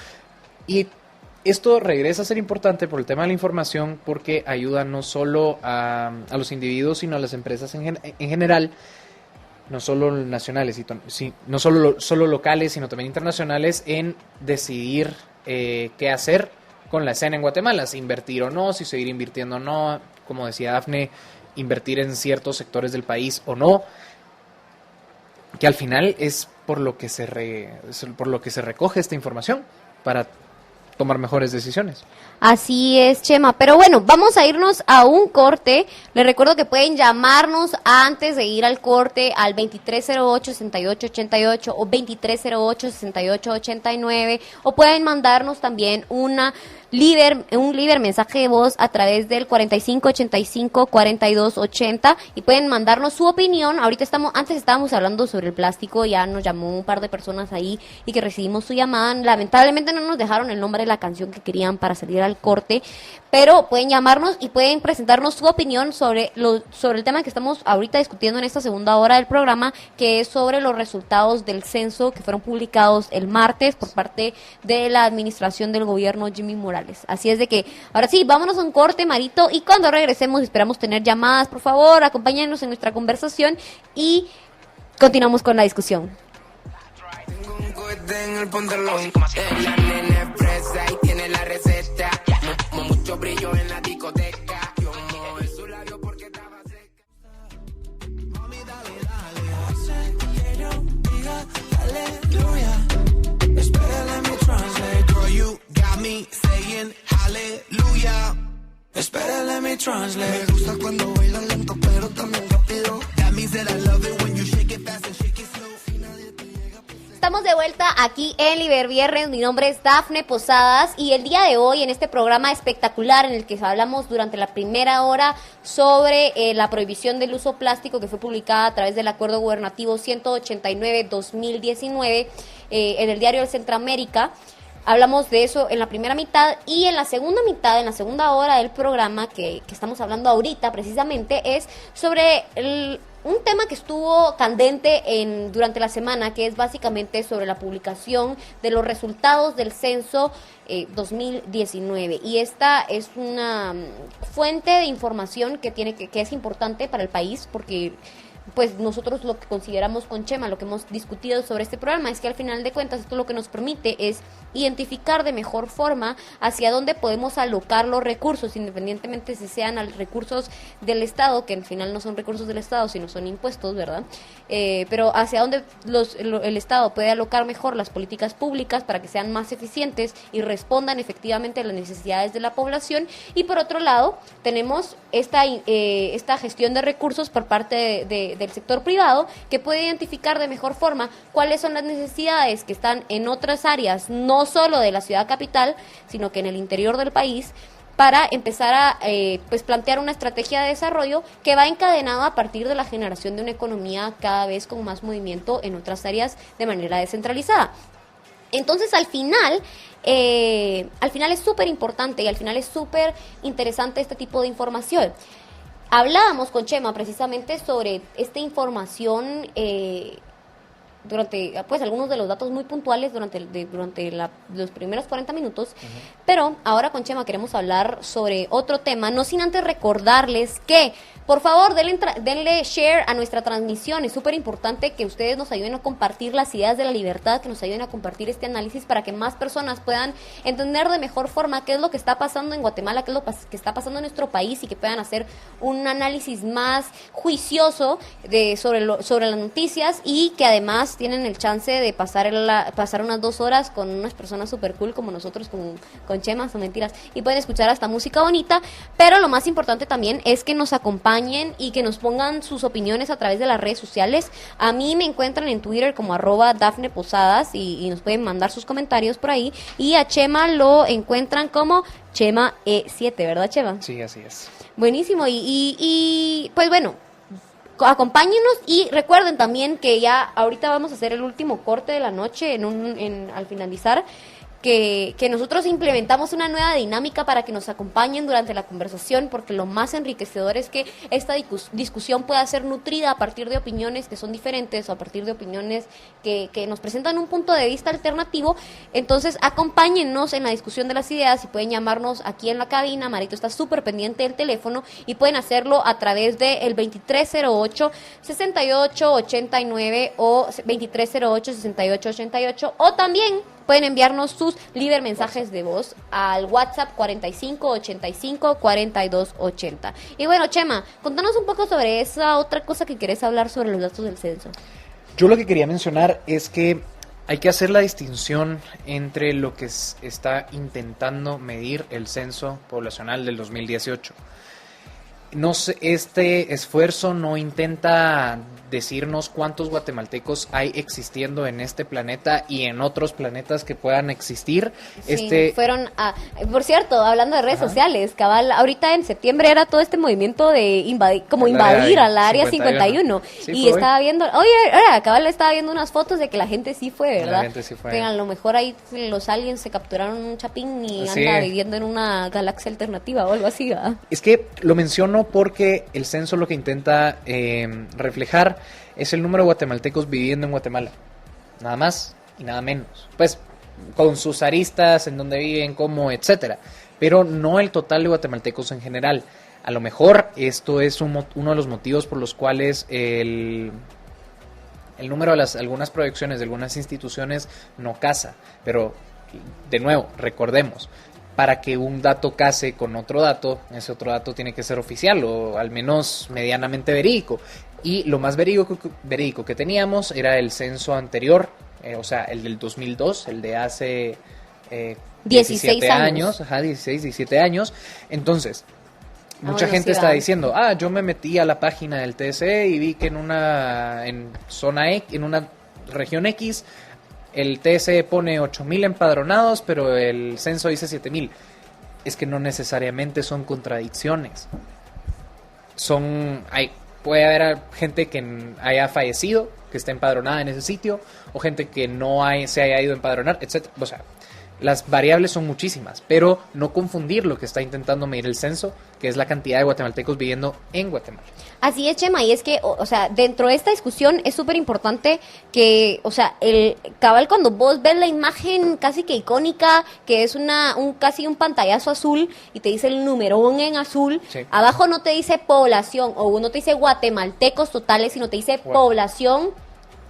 Y esto regresa a ser importante por el tema de la información, porque ayuda no solo a los individuos, sino a las empresas en general, no solo nacionales, no solo locales, sino también internacionales, en decidir qué hacer con la escena en Guatemala, si invertir o no, si seguir invirtiendo o no, como decía Dafne, invertir en ciertos sectores del país o no, que al final es por lo que se recoge esta información para tomar mejores decisiones. Así es, Chema. Pero bueno, vamos a irnos a un corte. Les recuerdo que pueden llamarnos antes de ir al corte al 2308-6888 o 2308-6889, o pueden mandarnos también un mensaje de voz a través del 4585-4280 y pueden mandarnos su opinión. Antes estábamos hablando sobre el plástico, ya nos llamó un par de personas ahí y que recibimos su llamada. Lamentablemente no nos dejaron el nombre de la canción que querían para salir al corte, pero pueden llamarnos y pueden presentarnos su opinión sobre el tema que estamos ahorita discutiendo en esta segunda hora del programa, que es sobre los resultados del censo que fueron publicados el martes por parte de la administración del gobierno Jimmy Morales. Así es de que, ahora sí, vámonos a un corte, Marito, y cuando regresemos esperamos tener llamadas. Por favor, acompáñenos en nuestra conversación y continuamos con la discusión. Tengo un cohete en el pantalón, la nena es fresa y tiene la receta, mucho brillo en la discoteca, yo mojo su labio porque estaba seca. Mami, dale, quiero, diga, aleluya. Espera, let me translate. Girl, you got me saying hallelujah. Espera, let me translate. Me gusta cuando bailas lento, pero también rápido. That means that I love it when you shake it fast and shake it slow. Si nadie te llega, Estamos de vuelta aquí en Liberviernes. Mi nombre es Dafne Posadas y el día de hoy en este programa espectacular en el que hablamos durante la primera hora sobre la prohibición del uso plástico que fue publicada a través del Acuerdo Gubernativo 189-2019 en el diario del Centroamérica. Hablamos de eso en la primera mitad y en la segunda mitad, en la segunda hora del programa que estamos hablando ahorita precisamente, es sobre un tema que estuvo candente durante la semana, que es básicamente sobre la publicación de los resultados del censo 2019. Y esta es una fuente de información que es importante para el país, porque pues nosotros lo que consideramos con Chema, lo que hemos discutido sobre este programa, es que al final de cuentas esto lo que nos permite es identificar de mejor forma hacia dónde podemos alocar los recursos, independientemente si sean recursos del Estado, que al final no son recursos del Estado, sino son impuestos, ¿verdad? Pero hacia dónde el Estado puede alocar mejor las políticas públicas para que sean más eficientes y respondan efectivamente a las necesidades de la población. Y por otro lado, tenemos esta gestión de recursos por parte del sector privado, que puede identificar de mejor forma cuáles son las necesidades que están en otras áreas, no solo de la ciudad capital, sino que en el interior del país, para empezar a plantear una estrategia de desarrollo que va encadenada a partir de la generación de una economía cada vez con más movimiento en otras áreas de manera descentralizada. Entonces, al final es súper importante y al final es súper interesante este tipo de información. Hablábamos con Chema precisamente sobre esta información durante algunos de los datos muy puntuales durante los primeros 40 minutos, pero ahora con Chema queremos hablar sobre otro tema, no sin antes recordarles que por favor denle share a nuestra transmisión. Es súper importante que ustedes nos ayuden a compartir las ideas de la libertad, que nos ayuden a compartir este análisis para que más personas puedan entender de mejor forma qué es lo que está pasando en Guatemala, qué es lo que está pasando en nuestro país, y que puedan hacer un análisis más juicioso sobre las noticias, y que además además tienen el chance de pasar unas 2 horas con unas personas super cool como nosotros con Chema, son mentiras, y pueden escuchar hasta música bonita, pero lo más importante también es que nos acompañen y que nos pongan sus opiniones a través de las redes sociales. A mí me encuentran en Twitter como @Dafne Posadas y nos pueden mandar sus comentarios por ahí, y a Chema lo encuentran como Chema E7, ¿verdad, Chema? Sí, así es. Buenísimo, y pues bueno, acompáñenos y recuerden también que ya ahorita vamos a hacer el último corte de la noche al finalizar, que nosotros implementamos una nueva dinámica para que nos acompañen durante la conversación, porque lo más enriquecedor es que esta discusión pueda ser nutrida a partir de opiniones que son diferentes o a partir de opiniones que nos presentan un punto de vista alternativo. Entonces acompáñennos en la discusión de las ideas y pueden llamarnos aquí en la cabina. Marito está súper pendiente del teléfono y pueden hacerlo a través del 2308-6889 o 2308-6888, o también pueden enviarnos sus libre mensajes de voz al WhatsApp 4585-4280. Y bueno, Chema, contanos un poco sobre esa otra cosa que querés hablar sobre los datos del censo. Yo lo que quería mencionar es que hay que hacer la distinción entre lo que está intentando medir el censo poblacional del 2018. No sé, este esfuerzo no intenta decirnos cuántos guatemaltecos hay existiendo en este planeta y en otros planetas que puedan existir. Sí, fueron por cierto, hablando de redes sociales, cabal, ahorita en septiembre era todo este movimiento de invadir al área 51. Sí, y estaba viendo, cabal, estaba viendo unas fotos de que la gente sí fue, ¿verdad? La gente sí fue. Que a lo mejor ahí los aliens se capturaron un chapín y anda viviendo en una galaxia alternativa o algo así, ¿verdad? Es que lo menciono porque el censo lo que intenta reflejar es el número de guatemaltecos viviendo en Guatemala, nada más y nada menos, pues con sus aristas, en dónde viven, cómo, etcétera, pero no el total de guatemaltecos en general. A lo mejor esto es uno de los motivos por los cuales el número de algunas proyecciones de algunas instituciones no casa, pero de nuevo, recordemos, para que un dato case con otro dato, ese otro dato tiene que ser oficial o al menos medianamente verídico. Y lo más verídico que teníamos era el censo anterior, o sea, el del 2002, el de hace 16 años. 16, 17 años. Entonces, mucha gente está diciendo, yo me metí a la página del TSE y vi que en una región X, el TSE pone 8,000 empadronados, pero el censo dice 7,000. Es que no necesariamente son contradicciones. Puede haber gente que haya fallecido, que esté empadronada en ese sitio, o gente que no se haya ido a empadronar, etcétera. O sea, las variables son muchísimas, pero no confundir lo que está intentando medir el censo, que es la cantidad de guatemaltecos viviendo en Guatemala. Así es, Chema, y es que, o sea, dentro de esta discusión es súper importante que, o sea, cabal, cuando vos ves la imagen casi que icónica, que es casi un pantallazo azul, y te dice el numerón en azul, sí. Abajo no te dice población, o no te dice guatemaltecos totales, sino te dice población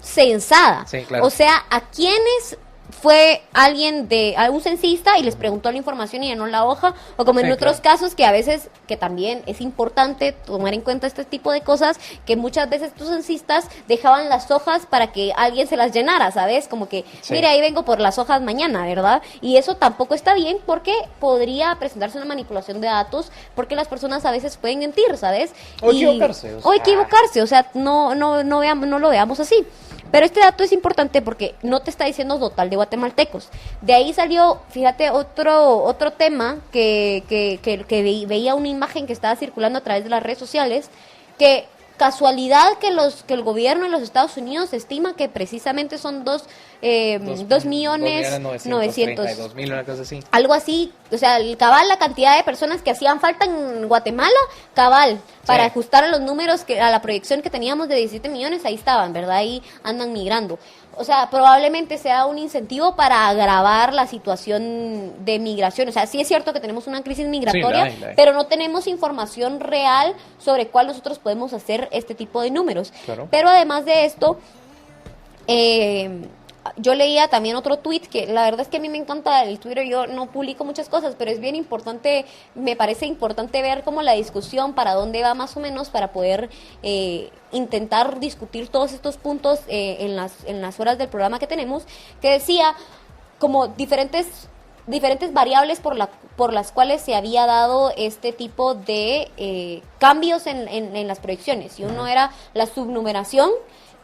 censada. Sí, claro. O sea, ¿a quiénes fue algún censista y les preguntó la información y llenó la hoja? O como en otros casos que a veces, que también es importante tomar en cuenta este tipo de cosas, que muchas veces estos censistas dejaban las hojas para que alguien se las llenara, ¿sabes? Como que, mire, ahí vengo por las hojas mañana, ¿verdad? Y eso tampoco está bien porque podría presentarse una manipulación de datos, porque las personas a veces pueden mentir, ¿sabes? O equivocarse. O sea, no lo veamos así. Pero este dato es importante porque no te está diciendo total de guatemaltecos. De ahí salió, fíjate, otro tema que veía una imagen que estaba circulando a través de las redes sociales, que casualidad que el gobierno de los Estados Unidos estima que precisamente son 2.932.000, una cosa así. Algo así, o sea, la cantidad de personas que hacían falta en Guatemala, para ajustar a los números, a la proyección que teníamos de 17 millones, ahí estaban, ¿verdad? Ahí andan migrando. O sea, probablemente sea un incentivo para agravar la situación de migración. O sea, sí es cierto que tenemos una crisis migratoria, pero no tenemos información real sobre cuál nosotros podemos hacer este tipo de números. Claro. Pero además de esto, yo leía también otro tweet que la verdad es que a mí me encanta el Twitter, yo no publico muchas cosas, pero es bien importante, me parece importante ver como la discusión para dónde va más o menos para poder intentar discutir todos estos puntos en las horas del programa que tenemos, que decía como diferentes variables por las cuales se había dado este tipo de cambios en las proyecciones. Y uno era la subnumeración,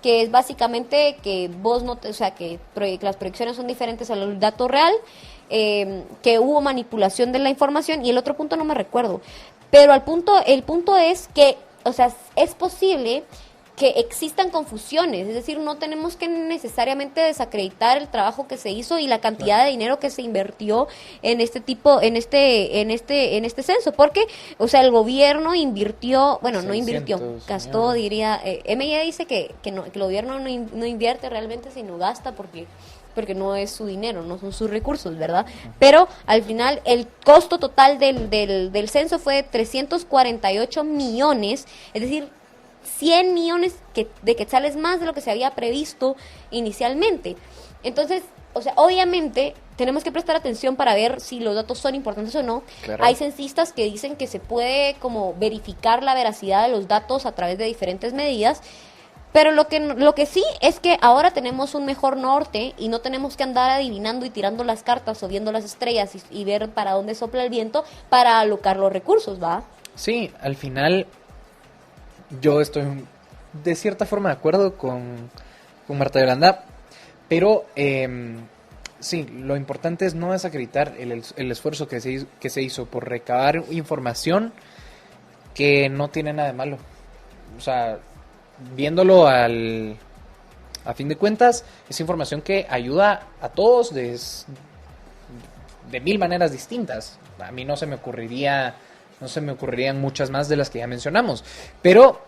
que es básicamente que vos no, o sea, que las proyecciones son diferentes al dato real, que hubo manipulación de la información, y el otro punto no me recuerdo. Pero el punto es que, o sea, es posible que existan confusiones, es decir, no tenemos que necesariamente desacreditar el trabajo que se hizo y la cantidad de dinero que se invirtió en este censo, porque, o sea, el gobierno invirtió, bueno, no invirtió, gastó, diría, M&E dice que el gobierno no invierte realmente, sino gasta porque no es su dinero, no son sus recursos, ¿verdad? Pero al final el costo total del censo fue de 348 millones, es decir, 100 millones de quetzales más de lo que se había previsto inicialmente. Entonces, o sea, obviamente tenemos que prestar atención para ver si los datos son importantes o no. Claro. Hay censistas que dicen que se puede como verificar la veracidad de los datos a través de diferentes medidas, pero lo que sí es que ahora tenemos un mejor norte y no tenemos que andar adivinando y tirando las cartas o viendo las estrellas y ver para dónde sopla el viento para alocar los recursos, ¿va? Sí, al final yo estoy de cierta forma de acuerdo con Marta Yolanda, pero sí, lo importante es no desacreditar el esfuerzo que se hizo por recabar información que no tiene nada de malo. O sea, viéndolo a fin de cuentas, es información que ayuda a todos de mil maneras distintas. A mí no se me ocurrirían muchas más de las que ya mencionamos, pero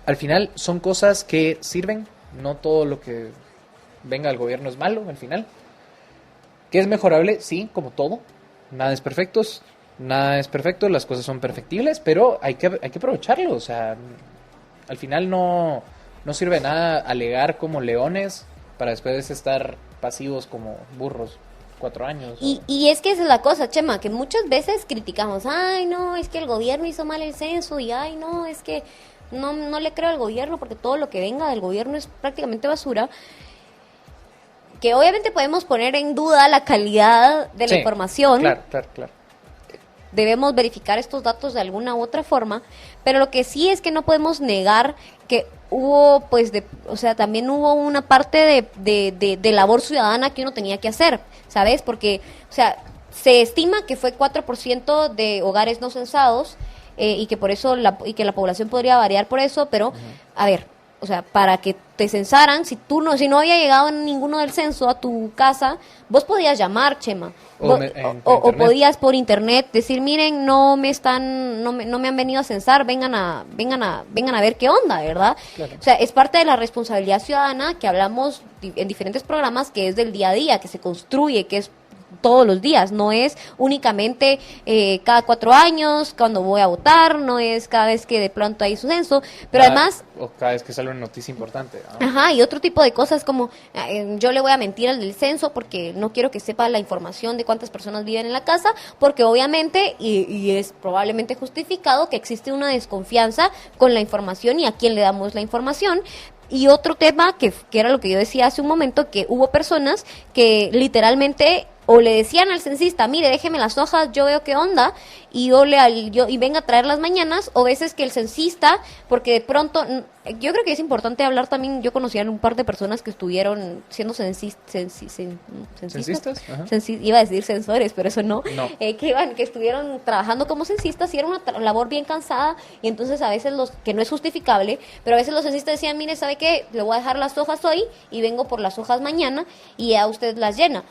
al final son cosas que sirven. No todo lo que venga del gobierno es malo al final. ¿Que es mejorable? Sí, como todo. Nada es perfecto, las cosas son perfectibles, pero hay que aprovecharlo. O sea, al final no sirve nada alegar como leones para después estar pasivos como burros 4 años. Y es que esa es la cosa, Chema, que muchas veces criticamos, ay, no, es que el gobierno hizo mal el censo, y ay, no, es que no le creo al gobierno porque todo lo que venga del gobierno es prácticamente basura. Que obviamente podemos poner en duda la calidad de la información. Claro. Debemos verificar estos datos de alguna u otra forma, pero lo que sí es que no podemos negar que hubo, pues, también hubo una parte de labor ciudadana que uno tenía que hacer, ¿sabes? Porque, o sea, se estima que fue 4% de hogares no censados y que por eso la población podría variar por eso, pero, a ver, o sea, para que te censaran, si no había llegado ninguno del censo a tu casa, vos podías llamar, Chema, o podías por internet decir, miren, no me han venido a censar, vengan a ver qué onda, ¿verdad? Claro. O sea, es parte de la responsabilidad ciudadana que hablamos en diferentes programas, que es del día a día, que se construye, que es todos los días, no es únicamente cada 4 años cuando voy a votar, no es cada vez que de pronto hay su censo, pero además o cada vez que sale una noticia importante, ¿no? Ajá, y otro tipo de cosas como yo le voy a mentir al del censo porque no quiero que sepa la información de cuántas personas viven en la casa, porque obviamente y es probablemente justificado que existe una desconfianza con la información y a quién le damos la información. Y otro tema que era lo que yo decía hace un momento, que hubo personas que literalmente o le decían al censista, mire, déjeme las hojas, yo veo qué onda, y venga a traer las mañanas, o veces que el censista, porque de pronto, yo creo que es importante hablar también, yo conocía a un par de personas que estuvieron siendo censistas, iba a decir censores, pero eso no. Que estuvieron trabajando como censistas, y era una labor bien cansada, y entonces a veces que no es justificable, pero a veces los censistas decían, mire, ¿sabe qué? Le voy a dejar las hojas hoy, y vengo por las hojas mañana, y ya usted las llena.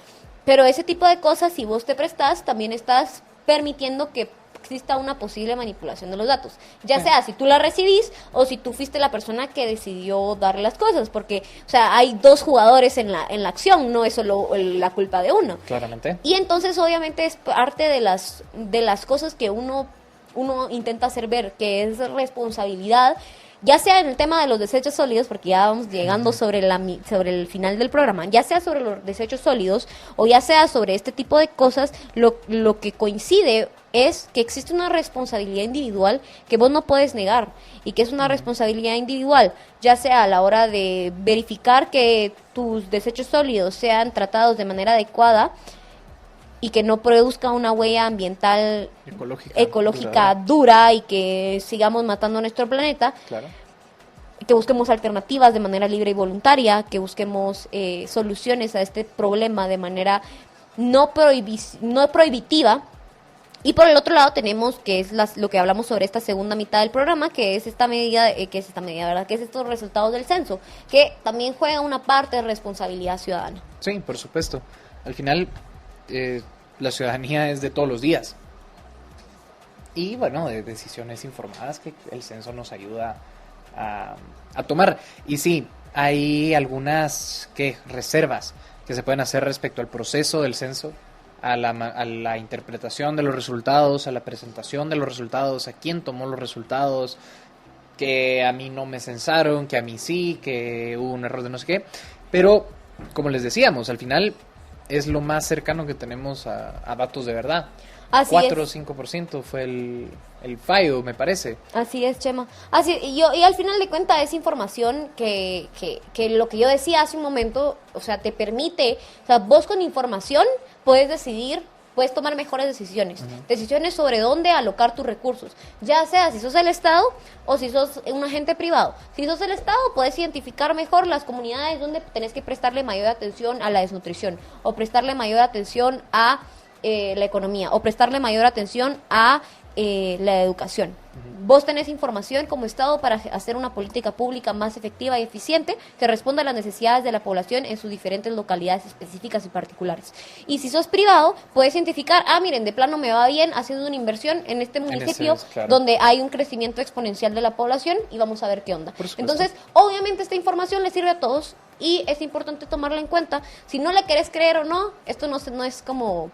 Pero ese tipo de cosas, si vos te prestás, también estás permitiendo que exista una posible manipulación de los datos. Ya sea si tú la recibís o si tú fuiste la persona que decidió darle las cosas. Porque, o sea, hay 2 jugadores en la acción, no es solo la culpa de uno. Claramente. Y entonces, obviamente, es parte de las cosas que uno intenta hacer ver, que es responsabilidad ya sea en el tema de los desechos sólidos, porque ya vamos llegando sobre el final del programa, ya sea sobre los desechos sólidos o ya sea sobre este tipo de cosas, lo que coincide es que existe una responsabilidad individual que vos no puedes negar, y que es una responsabilidad individual, ya sea a la hora de verificar que tus desechos sólidos sean tratados de manera adecuada y que no produzca una huella ambiental ecológica dura y que sigamos matando a nuestro planeta. Claro. Que busquemos alternativas de manera libre y voluntaria, que busquemos soluciones a este problema de manera no prohibitiva. Y por el otro lado tenemos que es lo que hablamos sobre esta segunda mitad del programa, que es esta medida, ¿verdad? Que es estos resultados del censo, que también juega una parte de responsabilidad ciudadana. Sí, por supuesto. Al final, la ciudadanía es de todos los días. Y bueno, de decisiones informadas que el censo nos ayuda a tomar. Y sí, hay algunas reservas que se pueden hacer respecto al proceso del censo, a la interpretación de los resultados, a la presentación de los resultados, a quién tomó los resultados, que a mí no me censaron, que a mí sí, que hubo un error de no sé qué. Pero, como les decíamos, al final es lo más cercano que tenemos a datos de verdad. Así 4 es. o 5% fue el fallo, me parece. Así es, Chema. Y al final de cuentas es información que lo que yo decía hace un momento, o sea, te permite, o sea, vos con información puedes decidir, puedes tomar mejores decisiones. Decisiones sobre dónde alocar tus recursos. Ya sea si sos el Estado o si sos un agente privado. Si sos el Estado, puedes identificar mejor las comunidades donde tenés que prestarle mayor atención a la desnutrición, o prestarle mayor atención a la economía, o prestarle mayor atención a la educación. Vos tenés información como Estado para hacer una política pública más efectiva y eficiente que responda a las necesidades de la población en sus diferentes localidades específicas y particulares. Y si sos privado, puedes identificar, miren, de plano me va bien haciendo una inversión en este municipio claro, donde hay un crecimiento exponencial de la población y vamos a ver qué onda. Por supuesto. Entonces, obviamente esta información le sirve a todos y es importante tomarla en cuenta. Si no le querés creer o no, esto no es como,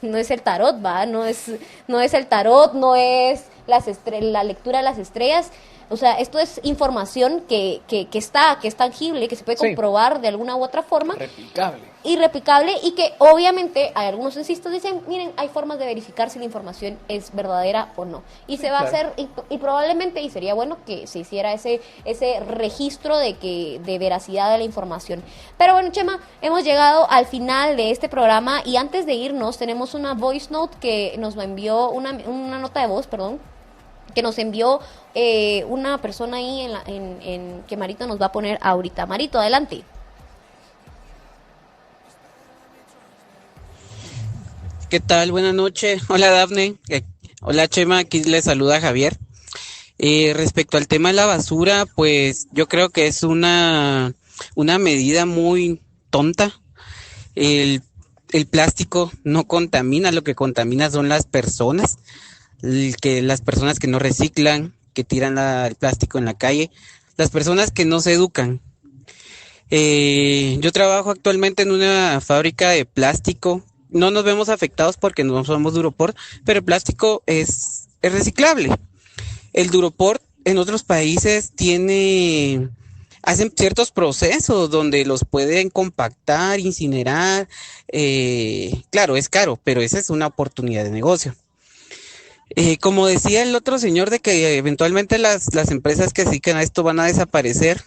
no es el tarot, ¿va? No es el tarot, no es la lectura de las estrellas. O sea, esto es información que es tangible, que se puede comprobar de alguna u otra forma. Irreplicable, y que obviamente hay algunos censistas dicen, miren, hay formas de verificar si la información es verdadera o no. Y se va a hacer, y probablemente, y sería bueno que se hiciera ese registro de veracidad de la información. Pero bueno, Chema, hemos llegado al final de este programa y antes de irnos tenemos una voice note que nos envió, una nota de voz, perdón, que nos envió una persona ahí que Marito nos va a poner ahorita. Marito, adelante. ¿Qué tal? Buenas noches. Hola, Dafne. Hola, Chema. Aquí les saluda Javier. Respecto al tema de la basura, pues yo creo que es una medida muy tonta. El plástico no contamina, lo que contamina son las personas. Las personas que no reciclan, que tiran el plástico en la calle, las personas que no se educan. Yo trabajo actualmente en una fábrica de plástico. No nos vemos afectados porque no somos Duroport, pero el plástico es reciclable. El Duroport en otros países hacen ciertos procesos donde los pueden compactar, incinerar. Claro, es caro, pero esa es una oportunidad de negocio. Como decía el otro señor de que eventualmente las empresas que se dedican a esto van a desaparecer.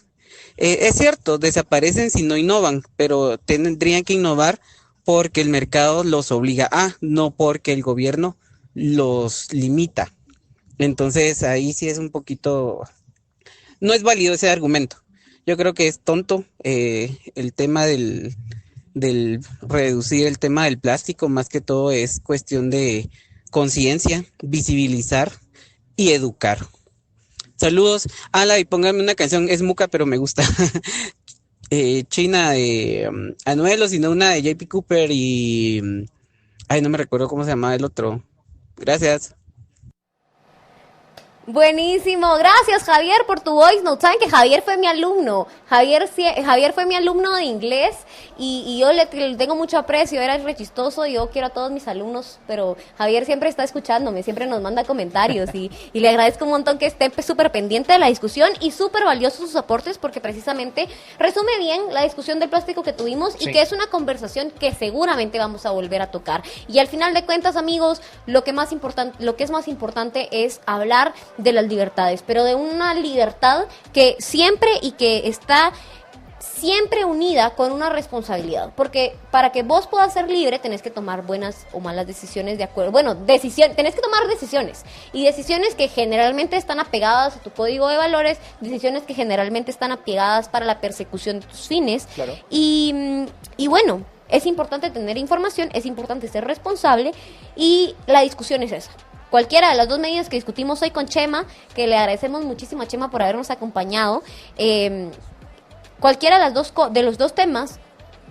Es cierto, desaparecen si no innovan, pero tendrían que innovar porque el mercado los obliga no porque el gobierno los limita. Entonces ahí sí es un poquito, no es válido ese argumento. Yo creo que es tonto el tema del reducir el tema del plástico, más que todo es cuestión de conciencia, visibilizar y educar. Saludos. Y pónganme una canción, es muca, pero me gusta. China de Anuel, o sino una de JP Cooper y... no me recuerdo cómo se llamaba el otro. Gracias. Buenísimo, gracias Javier por tu voice note. Saben que Javier fue mi alumno, Javier fue mi alumno de inglés y yo le tengo mucho aprecio, era re chistoso, yo quiero a todos mis alumnos, pero Javier siempre está escuchándome, siempre nos manda comentarios y le agradezco un montón que esté súper pendiente de la discusión y súper valiosos sus aportes porque precisamente resume bien la discusión del plástico que tuvimos y que es una conversación que seguramente vamos a volver a tocar. Y al final de cuentas, amigos, lo que es más importante es hablar de las libertades, pero de una libertad que siempre y que está siempre unida con una responsabilidad, porque para que vos puedas ser libre tenés que tomar buenas o malas decisiones de acuerdo, tenés que tomar decisiones, y decisiones que generalmente están apegadas a tu código de valores, decisiones que generalmente están apegadas para la persecución de tus fines, claro. Y bueno, es importante tener información, es importante ser responsable, y la discusión es esa. Cualquiera de las dos medidas que discutimos hoy con Chema, que le agradecemos muchísimo a Chema por habernos acompañado, cualquiera de los dos temas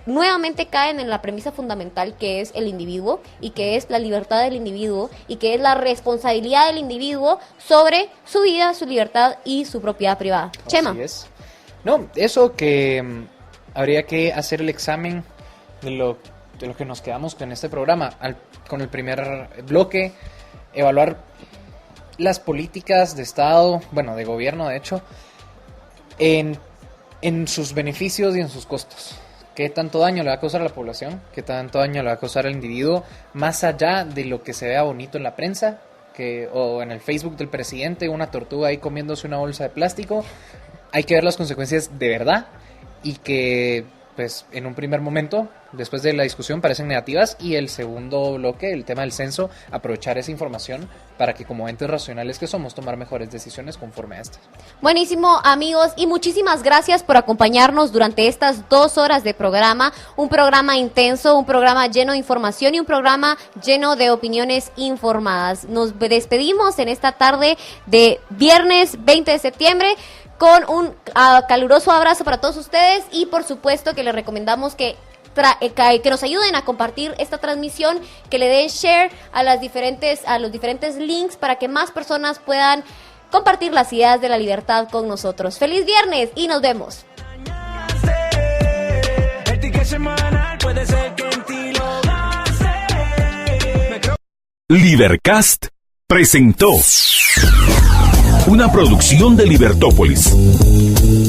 nuevamente caen en la premisa fundamental que es el individuo y que es la libertad del individuo y que es la responsabilidad del individuo sobre su vida, su libertad y su propiedad privada. Chema. Así es. No, eso que habría que hacer el examen de lo que nos quedamos con este programa, con el primer bloque. Evaluar las políticas de Estado, de gobierno de hecho, en sus beneficios y en sus costos. ¿Qué tanto daño le va a causar a la población? ¿Qué tanto daño le va a causar al individuo? Más allá de lo que se vea bonito en la prensa o en el Facebook del presidente, una tortuga ahí comiéndose una bolsa de plástico, hay que ver las consecuencias de verdad y que pues en un primer momento, después de la discusión, parecen negativas, y el segundo bloque, el tema del censo, aprovechar esa información para que como entes racionales que somos, tomar mejores decisiones conforme a estas. Buenísimo, amigos, y muchísimas gracias por acompañarnos durante estas 2 horas de programa, un programa intenso, un programa lleno de información y un programa lleno de opiniones informadas. Nos despedimos en esta tarde de viernes 20 de septiembre, con un caluroso abrazo para todos ustedes y por supuesto que les recomendamos que nos ayuden a compartir esta transmisión, que le den share a los diferentes links para que más personas puedan compartir las ideas de la libertad con nosotros. ¡Feliz viernes! Y nos vemos. Libercast presentó una producción de Libertópolis.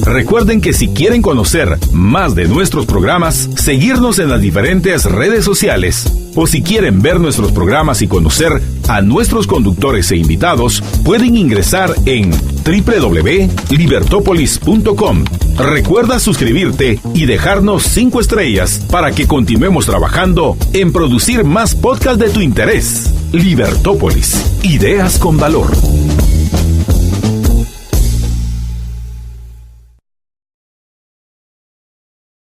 Recuerden que si quieren conocer más de nuestros programas, seguirnos en las diferentes redes sociales, o si quieren ver nuestros programas y conocer a nuestros conductores e invitados, pueden ingresar en www.libertopolis.com. Recuerda suscribirte y dejarnos 5 estrellas para que continuemos trabajando en producir más podcasts de tu interés. Libertópolis, ideas con valor.